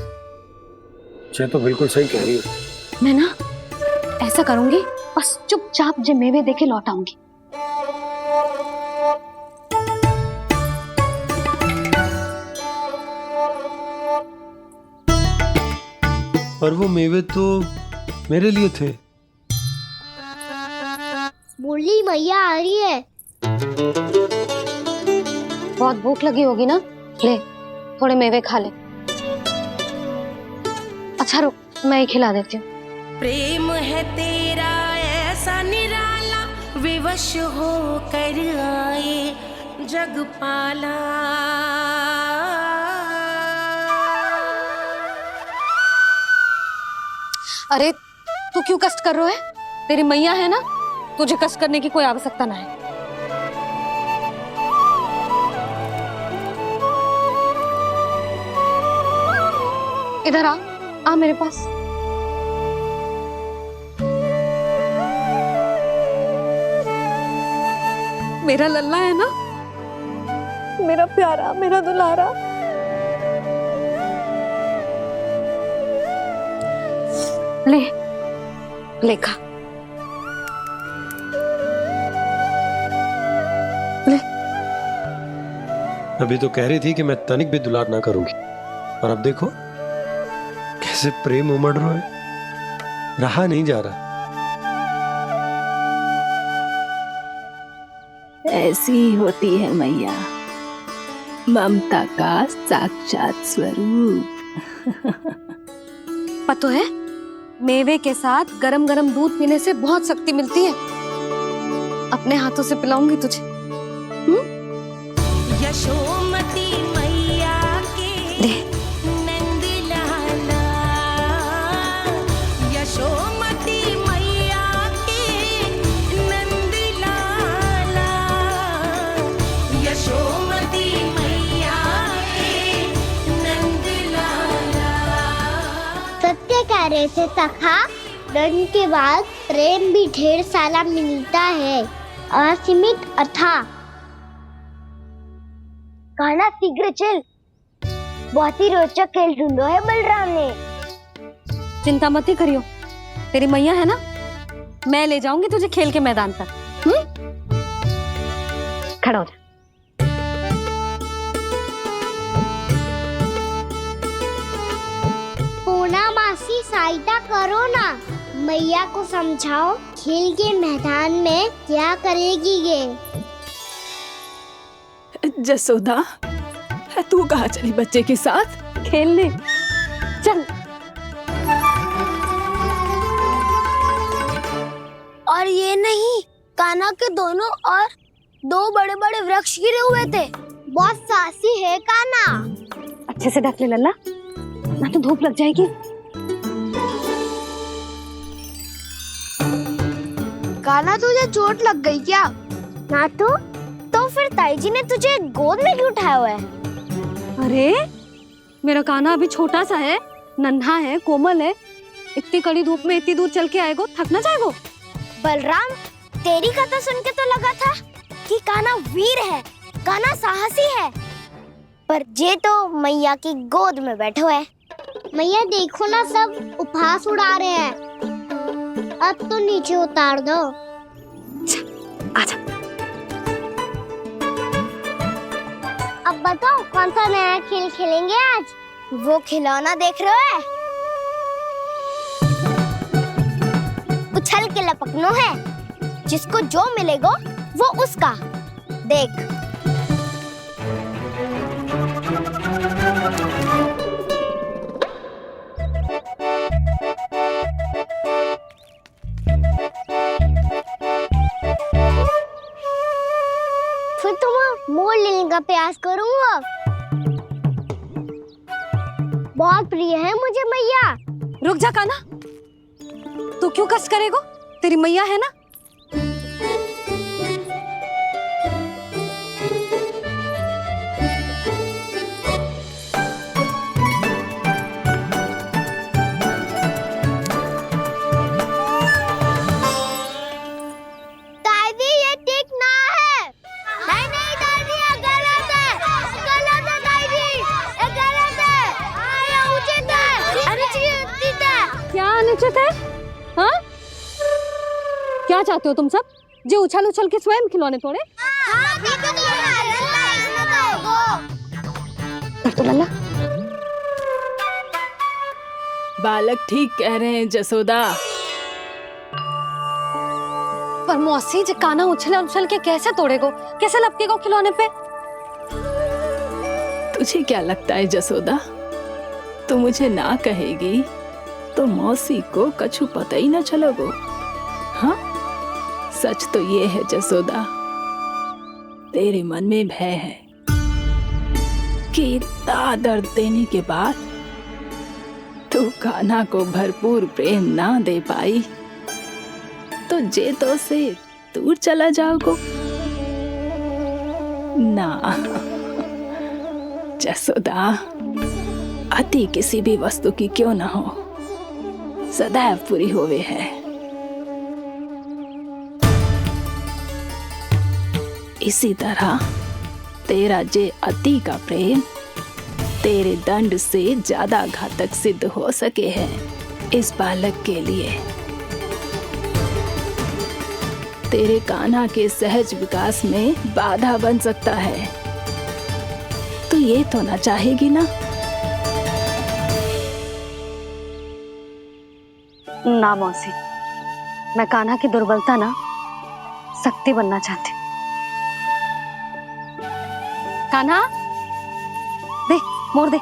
ये तो बिल्कुल सही कह रही हो। मैं ना ऐसा करूंगी, बस चुपचाप जे मेवे देके लौट आऊंगी। पर वो मेवे तो मेरे लिए थे। मुरली मैया आ रही है। बहुत भूख लगी होगी ना, ले थोड़े मेवे खा ले। अच्छा रुक, मैं ही खिला देती हूँ। प्रेम है तेरा ऐसा निराला, विवश हो कर आए जगपाला। अरे तू क्यों कष्ट कर रहा है? तेरी मैया है ना, तुझे कष्ट करने की कोई आवश्यकता ना है। इधर आ मेरे पास। मेरा लल्ला है ना, मेरा प्यारा, मेरा दुलारा। ले ले खा, ले। अभी तो कह रही थी कि मैं तनिक भी दुलार ना करूंगी, और अब देखो कैसे प्रेम उमड़ रहा है, रहा नहीं जा रहा। ऐसी ही होती है मैया, ममता का साक्षात स्वरूप। पतो है, मेवे के साथ गरम गरम दूध पीने से बहुत शक्ति मिलती है। अपने हाथों से पिलाऊंगी तुझे। यशोमती मैया के नंद लाला, यशोमती मैया के नंद लाला, यशोमती मैया के नंद लाला। सत्य कह रहे थे सखा, दंड के बाद प्रेम भी ढेर सारा मिलता है, असीमित अथाह। गाना शीघ्र चल, बहुत ही रोचक खेल ढूंढो है बलराम ने। चिंता मत ही करियो, तेरी मैया है ना, मैं ले जाऊंगी तुझे खेल के मैदान पर। खड़ा हो जा। पूना मासी सहायता करो ना, मैया को समझाओ खेल के मैदान में क्या करेगी ये। जसोदा, तू कहाँ चली बच्चे के साथ? खेलने चल। और ये नहीं, कान्हा के दोनों और दो बड़े बड़े वृक्ष गिरे हुए थे। बहुत साहसी है कान्हा। अच्छे से ढक ले लल्ला, ना तो धूप लग जाएगी। कान्हा, तुझे चोट लग गई क्या? ना तो फिर ताई जी ने तुझे गोद में क्यों उठाया हुआ है? अरे मेरा कान्हा अभी छोटा सा है, नन्हा है, कोमल है। इतनी कड़ी धूप में इतनी दूर चल के आएगो, थक ना जाएगो। बलराम, तेरी कथा सुन के तो लगा था कि कान्हा वीर है, कान्हा साहसी है, पर ये तो मैया की गोद में बैठो है। मैया देखो ना, सब उपहास उड़ा रहे हैं। अब तो नीचे उतार दो। आजा। अब बताओ कौन सा नया खेल खेलेंगे आज? वो खिलौना देख रहे हो? उछल के लपकनो है, जिसको जो मिलेगा वो उसका। देख। फिर तुम मोड़ लेने का प्रयास करूंगा। बहुत प्रिय है मुझे मैया। रुक जा कान्हा, तू क्यों कष्ट करेगो? तेरी मैया है ना। दादी, ये ठीक ना है। नहीं नहीं दादी, ये गलत है। गलत है दादी, ये गलत है। ये उचित है, अनुचित है। क्या अनुचित है? हाँ? क्या चाहते हो तुम सब? जो उछल उछल के स्वयं खिलौने तोड़े? तो लल्ला, बालक ठीक कह रहे हैं जसोदा। पर मौसी, जो कान्हा उछल उछल के कैसे तोड़ेगो, कैसे लपकेगो खिलौने पे? तुझे क्या लगता है जसोदा, तू मुझे ना कहेगी तो मौसी को कछु पता ही न चलोगो। हाँ, सच तो ये है जसोदा, तेरे मन में भय है कि इतना दर्द देने के बाद तू कान्हा को भरपूर प्रेम ना दे पाई तो जे तो से दूर चला जाओगो ना। जसोदा, अति किसी भी वस्तु की क्यों ना हो, सदैव पूरी होवे है। इसी तरह तेरा जे अति का प्रेम तेरे दंड से ज्यादा घातक सिद्ध हो सके है इस बालक के लिए। तेरे कान्हा के सहज विकास में बाधा बन सकता है। तो ये तो ना चाहेगी ना? ना मौसी, मैं कान्हा की दुर्बलता ना शक्ति बनना चाहती। कान्हा, मोड़ दे।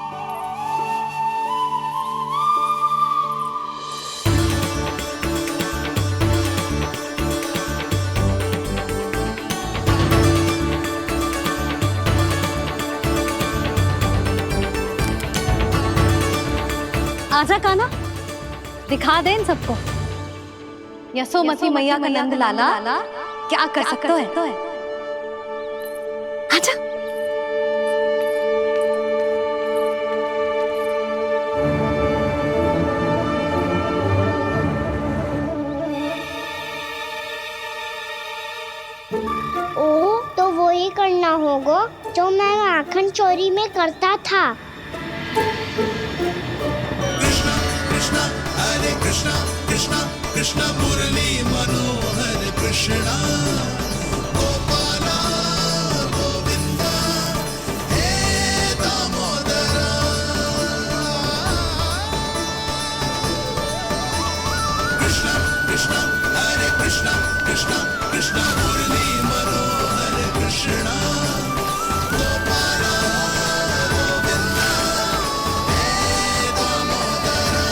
आजा काना, दिखा दे इन सबको यशोमती मैया का नंद लाला क्या कर सकता है। आजा। ओ तो वो ही करना होगा जो मैं माखन चोरी में करता था। हरे कृष्णा कृष्णा कृष्णा मुरली मनोहर कृष्णा गोपाला गोविंदा हे दामोदरा। कृष्णा कृष्णा हरे कृष्णा कृष्णा कृष्णा मुरली मनोहर कृष्णा गोपाला गोविंदा हे दामोदरा।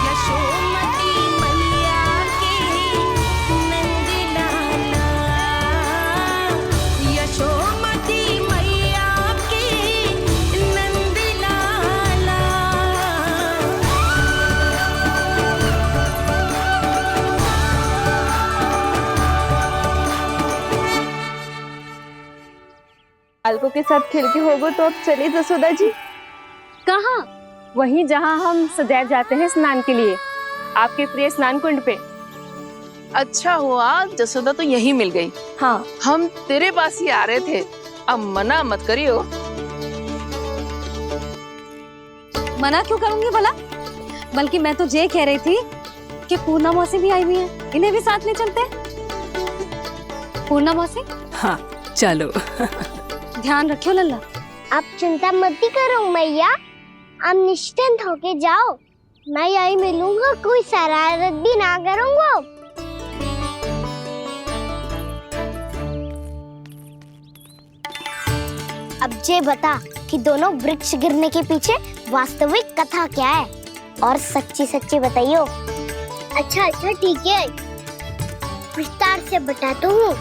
यशोमती मैया के नंद लाला, यशोमती मैया के नंद लाला। बालकों के साथ खेल के होगो तो अब चलिए जसोदा जी। कहाँ? वहीं जहाँ हम सदैव जाते हैं स्नान के लिए, आपके प्रिय स्नान कुंड पे। अच्छा हुआ जसोदा तो यही मिल गई। हाँ, हम तेरे पास ही आ रहे थे, अब मना मत करियो। मना क्यों करूंगी भला? बल्कि मैं तो ये कह रही थी कि पूर्णा मौसी भी आई हुई है, इन्हें भी साथ ले चलते हैं। पूर्णा मौसी, हाँ चलो। ध्यान रखियो लल्ला। आप चिंता मत करो मैया, आप निश्चिंत होके जाओ, मैं यही मिलूंगा, कोई शरारत भी ना करूंगा। अब ये बता कि दोनों वृक्ष गिरने के पीछे वास्तविक कथा क्या है, और सच्ची सच्ची बताइयो। अच्छा अच्छा ठीक है, विस्तार से बताता हूँ।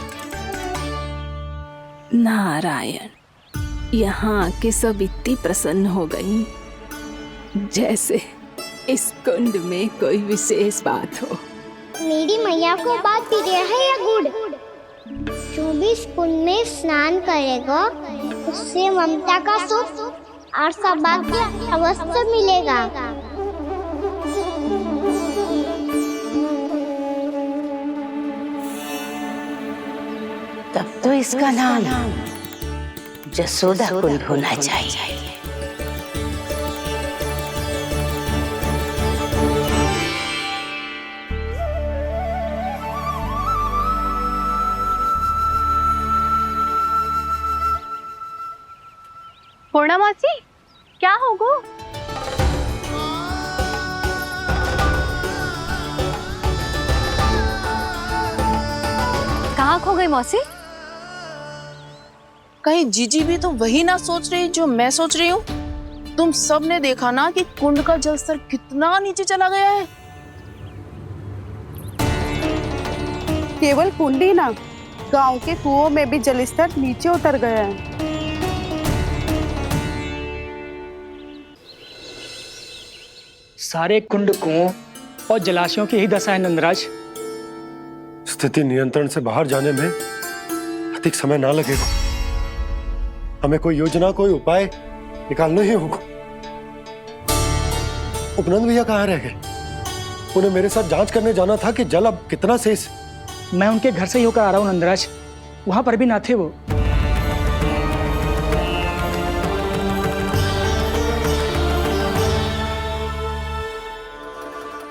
नारायण, यहाँ के सब इतनी प्रसन्न हो गई जैसे इस कुंड में कोई विशेष बात हो। मेरी मैया को बात प्रिय है या गुड़? जो भी इस कुंड में स्नान करेगा उससे ममता का सुख और सौभाग्य अवश्य मिलेगा। तब तो इसका नाम जसोदा कुंड होना चाहिए। पूर्णा मौसी, क्या होगो? कहाँ खो गई मौसी? कहीं जीजी भी तो वही ना सोच रही जो मैं सोच रही हूँ। तुम सब ने देखा ना कि कुंड का जलस्तर कितना नीचे चला गया है। केवल कुंड ही ना, गांव के कुओं में भी जलस्तर नीचे उतर गया है। सारे कुंड कुओं और जलाशयों की ही दशा है नंदराज। स्थिति नियंत्रण से बाहर जाने में अधिक समय ना लगेगा। हमें कोई योजना, कोई उपाय निकालना ही होगा। उपनंद भैया कहाँ रह गए? उन्हें मेरे साथ जांच करने जाना था कि जल अब कितना शेष। मैं उनके घर से ही होकर आ रहा हूँ नंदराज, वहां पर भी ना थे वो।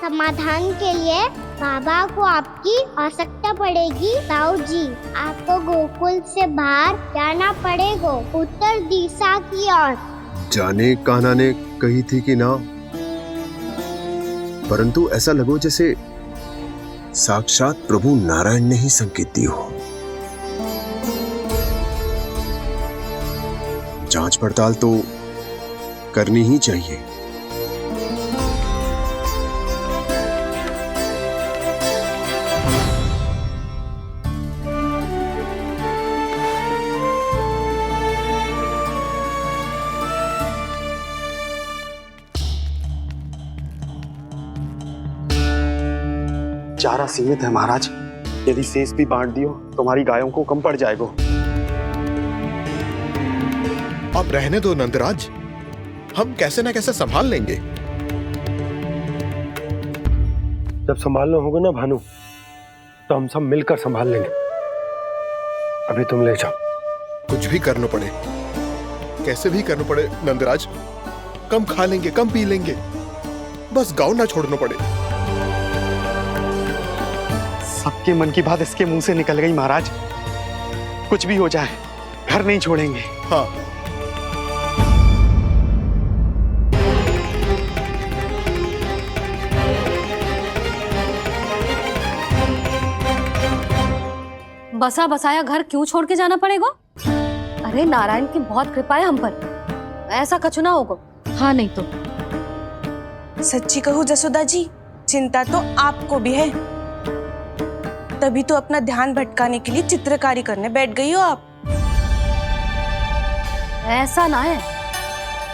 समाधान के लिए बाबा को आपकी आवश्यकता पड़ेगी। ताऊ जी, आपको गोकुल से बाहर जाना पड़ेगा, उत्तर दिशा की ओर। जाने कान्हा ने कही थी कि ना, परंतु ऐसा लगो जैसे साक्षात प्रभु नारायण ने ही संकेत दी हो। जांच पड़ताल तो करनी ही चाहिए। चारा सीमित है महाराज, यदि शेष भी बांट दियो तो हमारी गायों को कम पड़ जाएगा। अब रहने दो नंदराज, हम कैसे न कैसे संभाल लेंगे। जब संभालना होगा ना भानु, तो हम सब मिलकर संभाल लेंगे। अभी तुम ले जाओ। कुछ भी करना पड़े, कैसे भी करना पड़े नंदराज, कम खा लेंगे, कम पी लेंगे, बस गाँव ना छोड़ना पड़े। सबके मन की बात इसके मुंह से निकल गई महाराज। कुछ भी हो जाए, घर नहीं छोड़ेंगे। हाँ। बसा बसाया घर क्यों छोड़ के जाना पड़ेगा? अरे नारायण की बहुत कृपा है हम पर, ऐसा कछु ना होगा। हाँ नहीं तो सच्ची कहूँ जसोदा जी, चिंता तो आपको भी है, तभी तो अपना ध्यान भटकाने के लिए चित्रकारी करने बैठ गई हो आप। ऐसा ना है,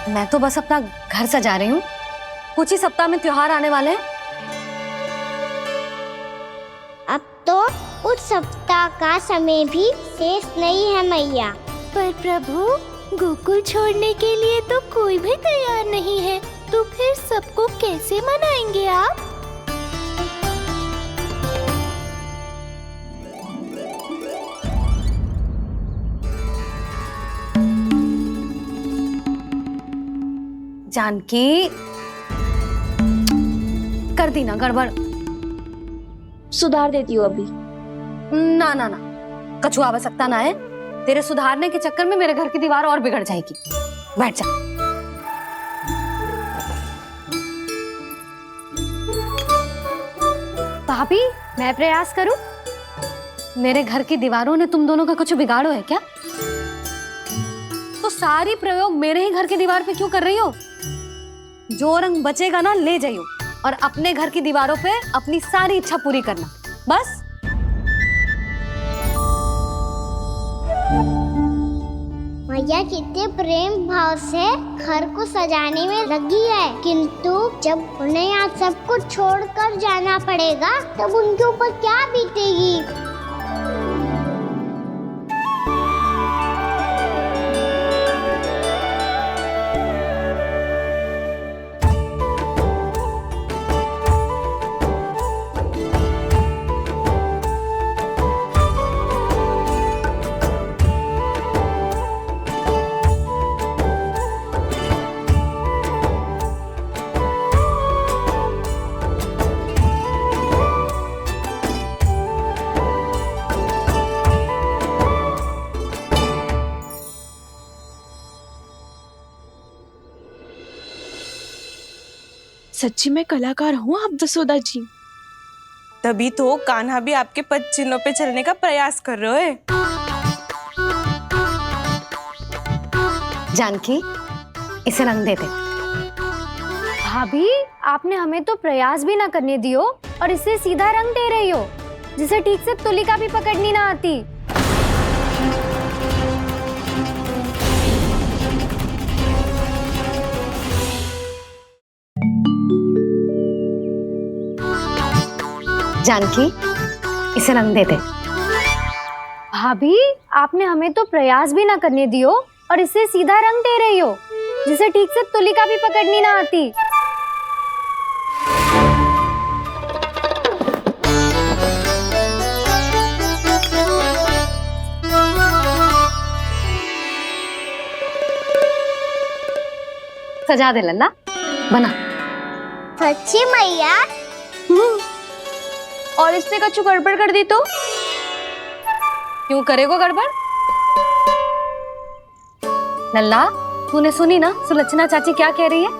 मैं तो बस अपना घर सजा रही हूँ। कुछ ही सप्ताह में त्योहार आने वाले हैं। अब तो उस सप्ताह का समय भी शेष नहीं है मैया। पर प्रभु, गोकुल छोड़ने के लिए तो कोई भी तैयार नहीं है, तो फिर सबको कैसे मनाएंगे आप? जानकी, कर दी ना गड़बड़। सुधार देती हूँ अभी। ना ना ना, कछु आवश्यकता ना है। तेरे सुधारने के चक्कर में मेरे घर की दीवार और बिगड़ जाएगी। बैठ जा। भाभी, मैं प्रयास करूं? मेरे घर की दीवारों ने तुम दोनों का कुछ बिगाड़ो है क्या? तो सारी प्रयोग मेरे ही घर की दीवार पे क्यों कर रही हो? जो रंग बचेगा ना ले जाइयो, और अपने घर की दीवारों पे अपनी सारी इच्छा पूरी करना, बस। मैया कितने प्रेम भाव से घर को सजाने में लगी है, किंतु जब उन्हें यहाँ सब कुछ छोड़कर जाना पड़ेगा तब उनके ऊपर क्या बीतेगी। सच्ची में कलाकार हूँ आप जसोदा जी, तभी तो कान्हा भी आपके पद चिन्हों पे चलने का प्रयास कर रहे हैं। जानकी, इसे रंग देते। भाभी, आपने हमें तो प्रयास भी ना करने दियो और इसे सीधा रंग दे रही हो, जिसे ठीक से तुलिका भी पकड़नी ना आती। जानकी, इसे रंग देते। भाभी, आपने हमें तो प्रयास भी ना करने दियो और इसे सीधा रंग दे रही हो, जिसे ठीक से तुलिका भी पकड़नी ना आती। सजा दे लल्ला, बना। सच्ची मैया? और इसने कछु गड़बड़ कर दी तो? क्यों करेगो गड़बड़? लल्ला, तूने सुनी ना सुलक्षणा चाची क्या कह रही है?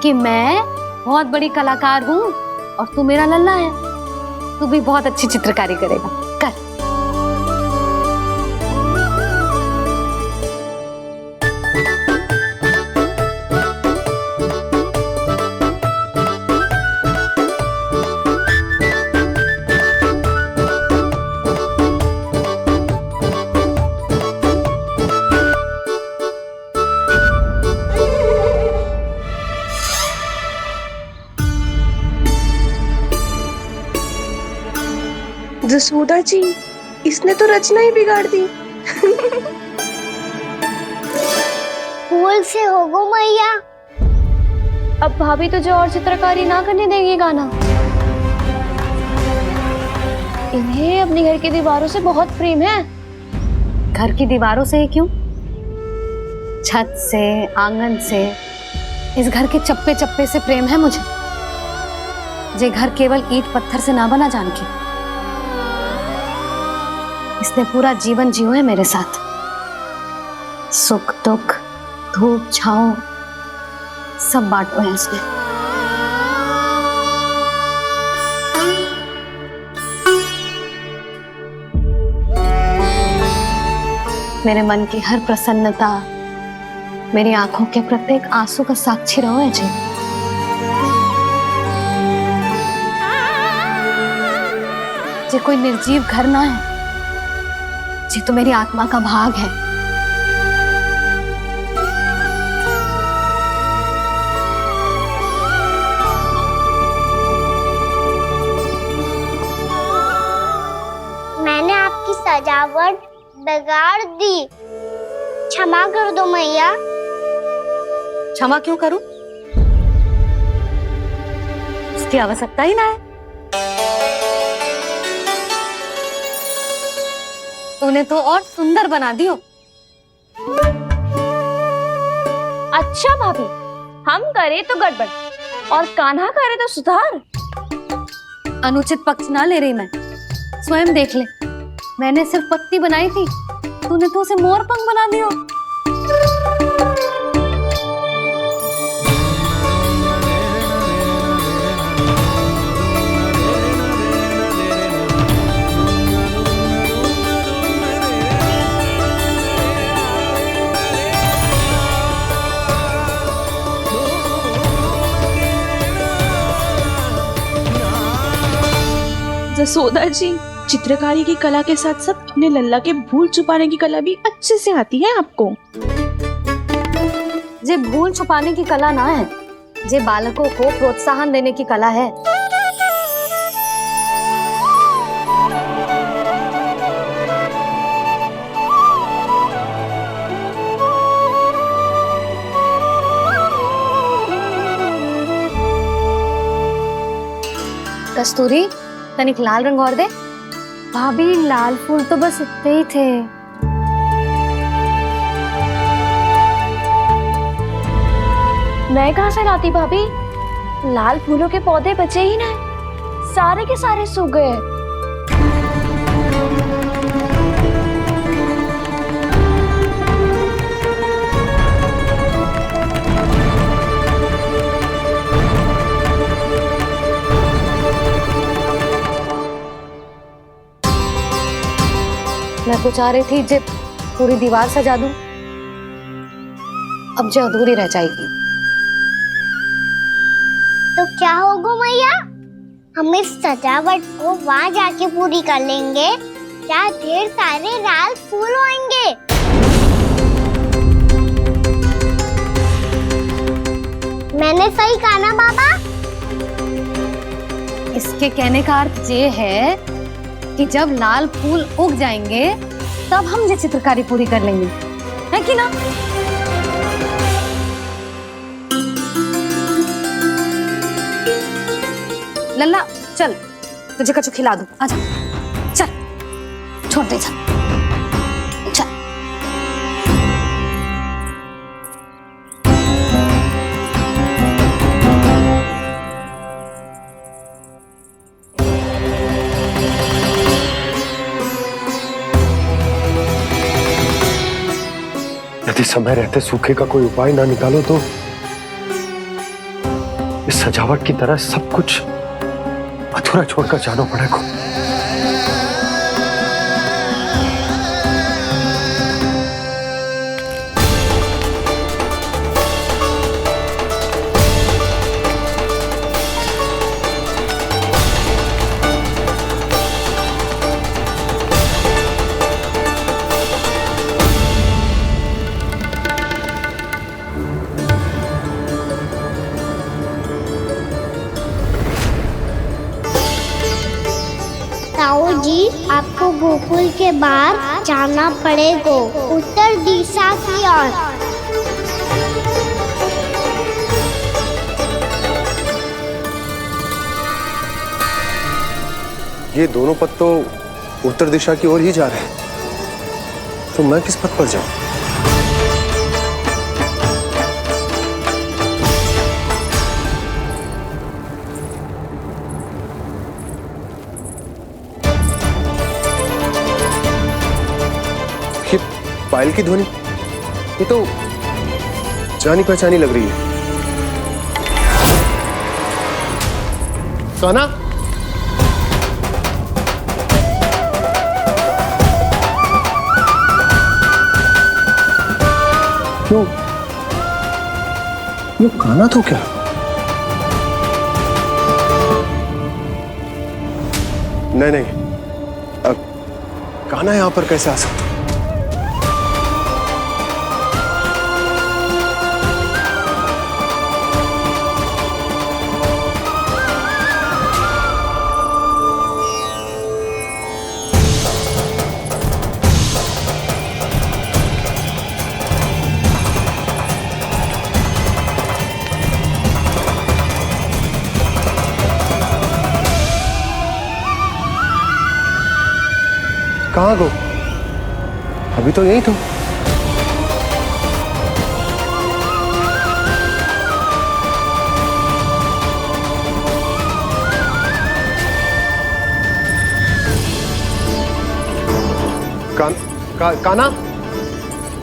कि मैं बहुत बड़ी कलाकार हूँ और तू मेरा लल्ला है, तू भी बहुत अच्छी चित्रकारी करेगा। कर। जसोदा जी, इसने तो रचना ही बिगाड़ दी। फूल से होगो मैया। अब भाभी तुझे और चित्रकारी ना करने देंगी गाना? इन्हें अपने घर की दीवारों से बहुत प्रेम है। घर की दीवारों से ही क्यों, छत से, आंगन से, इस घर के चप्पे चप्पे से प्रेम है मुझे। जे घर केवल ईंट पत्थर से ना बना जानकी, इसने पूरा जीवन जियो है मेरे साथ। सुख दुख, धूप छांव सब बांटो है इसने। मेरे मन की हर प्रसन्नता, मेरी आंखों के प्रत्येक आंसू का साक्षी रहो है जी। जे कोई निर्जीव घर ना है, जी तो मेरी आत्मा का भाग है। मैंने आपकी सजावट बिगाड़ दी, क्षमा कर दो मैया। क्षमा क्यों करूं? इसकी आवश्यकता ही ना है। तूने तो और सुंदर बना दियो। अच्छा भाभी, हम करे तो गड़बड़ और कान्हा करे तो सुधार। अनुचित पक्ष ना ले रही मैं, स्वयं देख ले। मैंने सिर्फ पत्ती बनाई थी, तूने तो उसे मोर पंख बना दियो। जसोदा जी, चित्रकारी की कला के साथ साथ अपने लल्ला के भूल छुपाने की कला भी अच्छे से आती है आपको। जे भूल छुपाने की कला ना है, जे बालकों को प्रोत्साहन देने की कला है। कस्तूरी, तनिक लाल रंग और दे। भाभी, लाल फूल तो बस इतने ही थे। मैं कहाँ से लाती भाभी? लाल फूलों के पौधे बचे ही ना, सारे के सारे सूख गए। मैं तो चाह रही थी जब पूरी दीवार सजा दूं, अब जो अधूरी रह जाएगी। तो क्या होगा मैया? हम इस सजावट को वहाँ जाके पूरी कर लेंगे, जहाँ ढेर सारे लाल फूल होंगे। मैंने सही कहा ना बाबा? इसके कहने का अर्थ ये है कि जब लाल फूल उग जाएंगे तब हम ये चित्रकारी पूरी कर लेंगे, है कि ना? लल्ला चल, तुझे कछु खिला दूं, आजा। चल, छोड़ दे, चल। यदि समय रहते सूखे का कोई उपाय ना निकालो तो इस सजावट की तरह सब कुछ अधूरा छोड़कर जाना पड़ेगा। ताऊ जी, आपको गोकुल के बाहर जाना पड़ेगा, उत्तर दिशा की ओर। ये दोनों पथ तो उत्तर दिशा की ओर ही जा रहे हैं, तो मैं किस पथ पर जाऊं? ये पायल की ध्वनि, ये तो जानी पहचानी लग रही है। कान्हा, क्यों? ये कान्हा तो क्या? नहीं, कान्हा यहां पर कैसे आ सकता? कहाँ गो? अभी तो यही तो। कान्हा,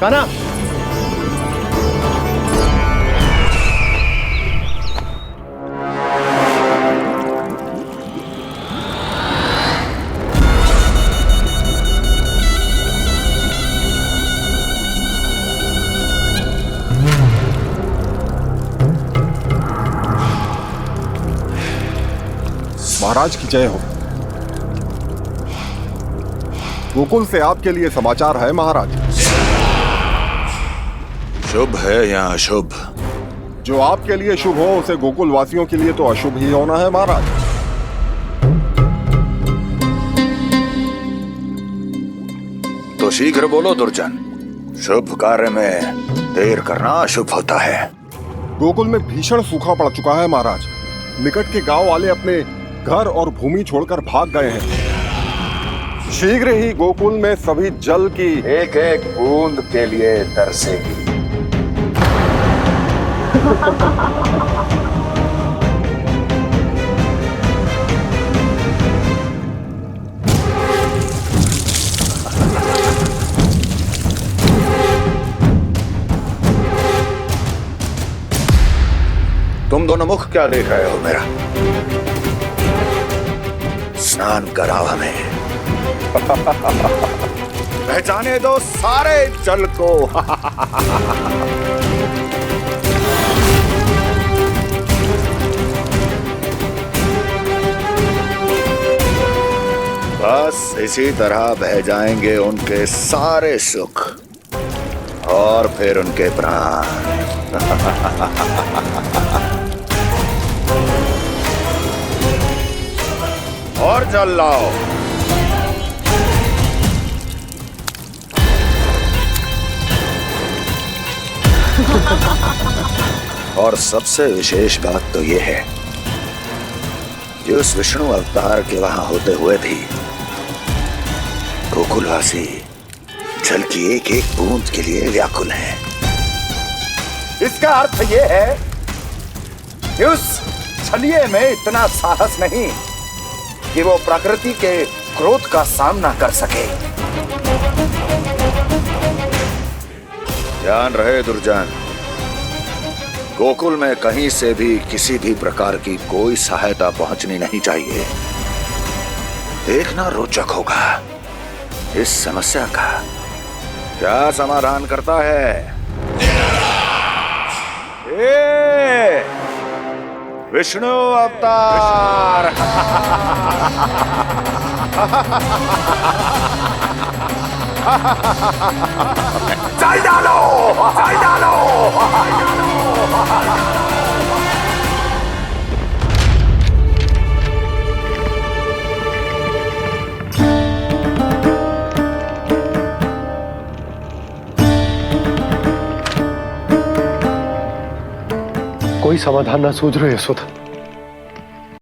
कान्हा, महाराज की जय हो। गोकुल से आपके लिए समाचार है महाराज। शुभ है या अशुभ? जो आपके लिए शुभ हो उसे गोकुल वासियों के लिए तो अशुभ ही होना है महाराज। तो शीघ्र बोलो दुर्जन, शुभ कार्य में देर करना अशुभ होता है। गोकुल में भीषण सूखा पड़ चुका है महाराज। निकट के गांव वाले अपने घर और भूमि छोड़कर भाग गए हैं। शीघ्र ही गोकुल में सभी जल की एक एक बूंद के लिए तरसेगी। तुम दोनों मुख क्या देख रहे हो मेरा? स्नान कराओ हमें। पहचाने दो सारे जल को। बस इसी तरह बह जाएंगे उनके सारे सुख और फिर उनके प्राण। और जल लाओ। और सबसे विशेष बात तो यह है कि उस विष्णु अवतार के वहां होते हुए भी गोकुलवासी जल की एक एक बूंद के लिए व्याकुल हैं। इसका अर्थ यह है कि उस छलिए में इतना साहस नहीं कि वो प्रकृति के क्रोध का सामना कर सके। ध्यान रहे दुर्जन, गोकुल में कहीं से भी किसी भी प्रकार की कोई सहायता पहुंचनी नहीं चाहिए। देखना रोचक होगा इस समस्या का क्या समाधान करता है। ए, विष्णु अवतार। चल डालो, चल डालो। कोई समाधान ना सूझ रहे यशोदा।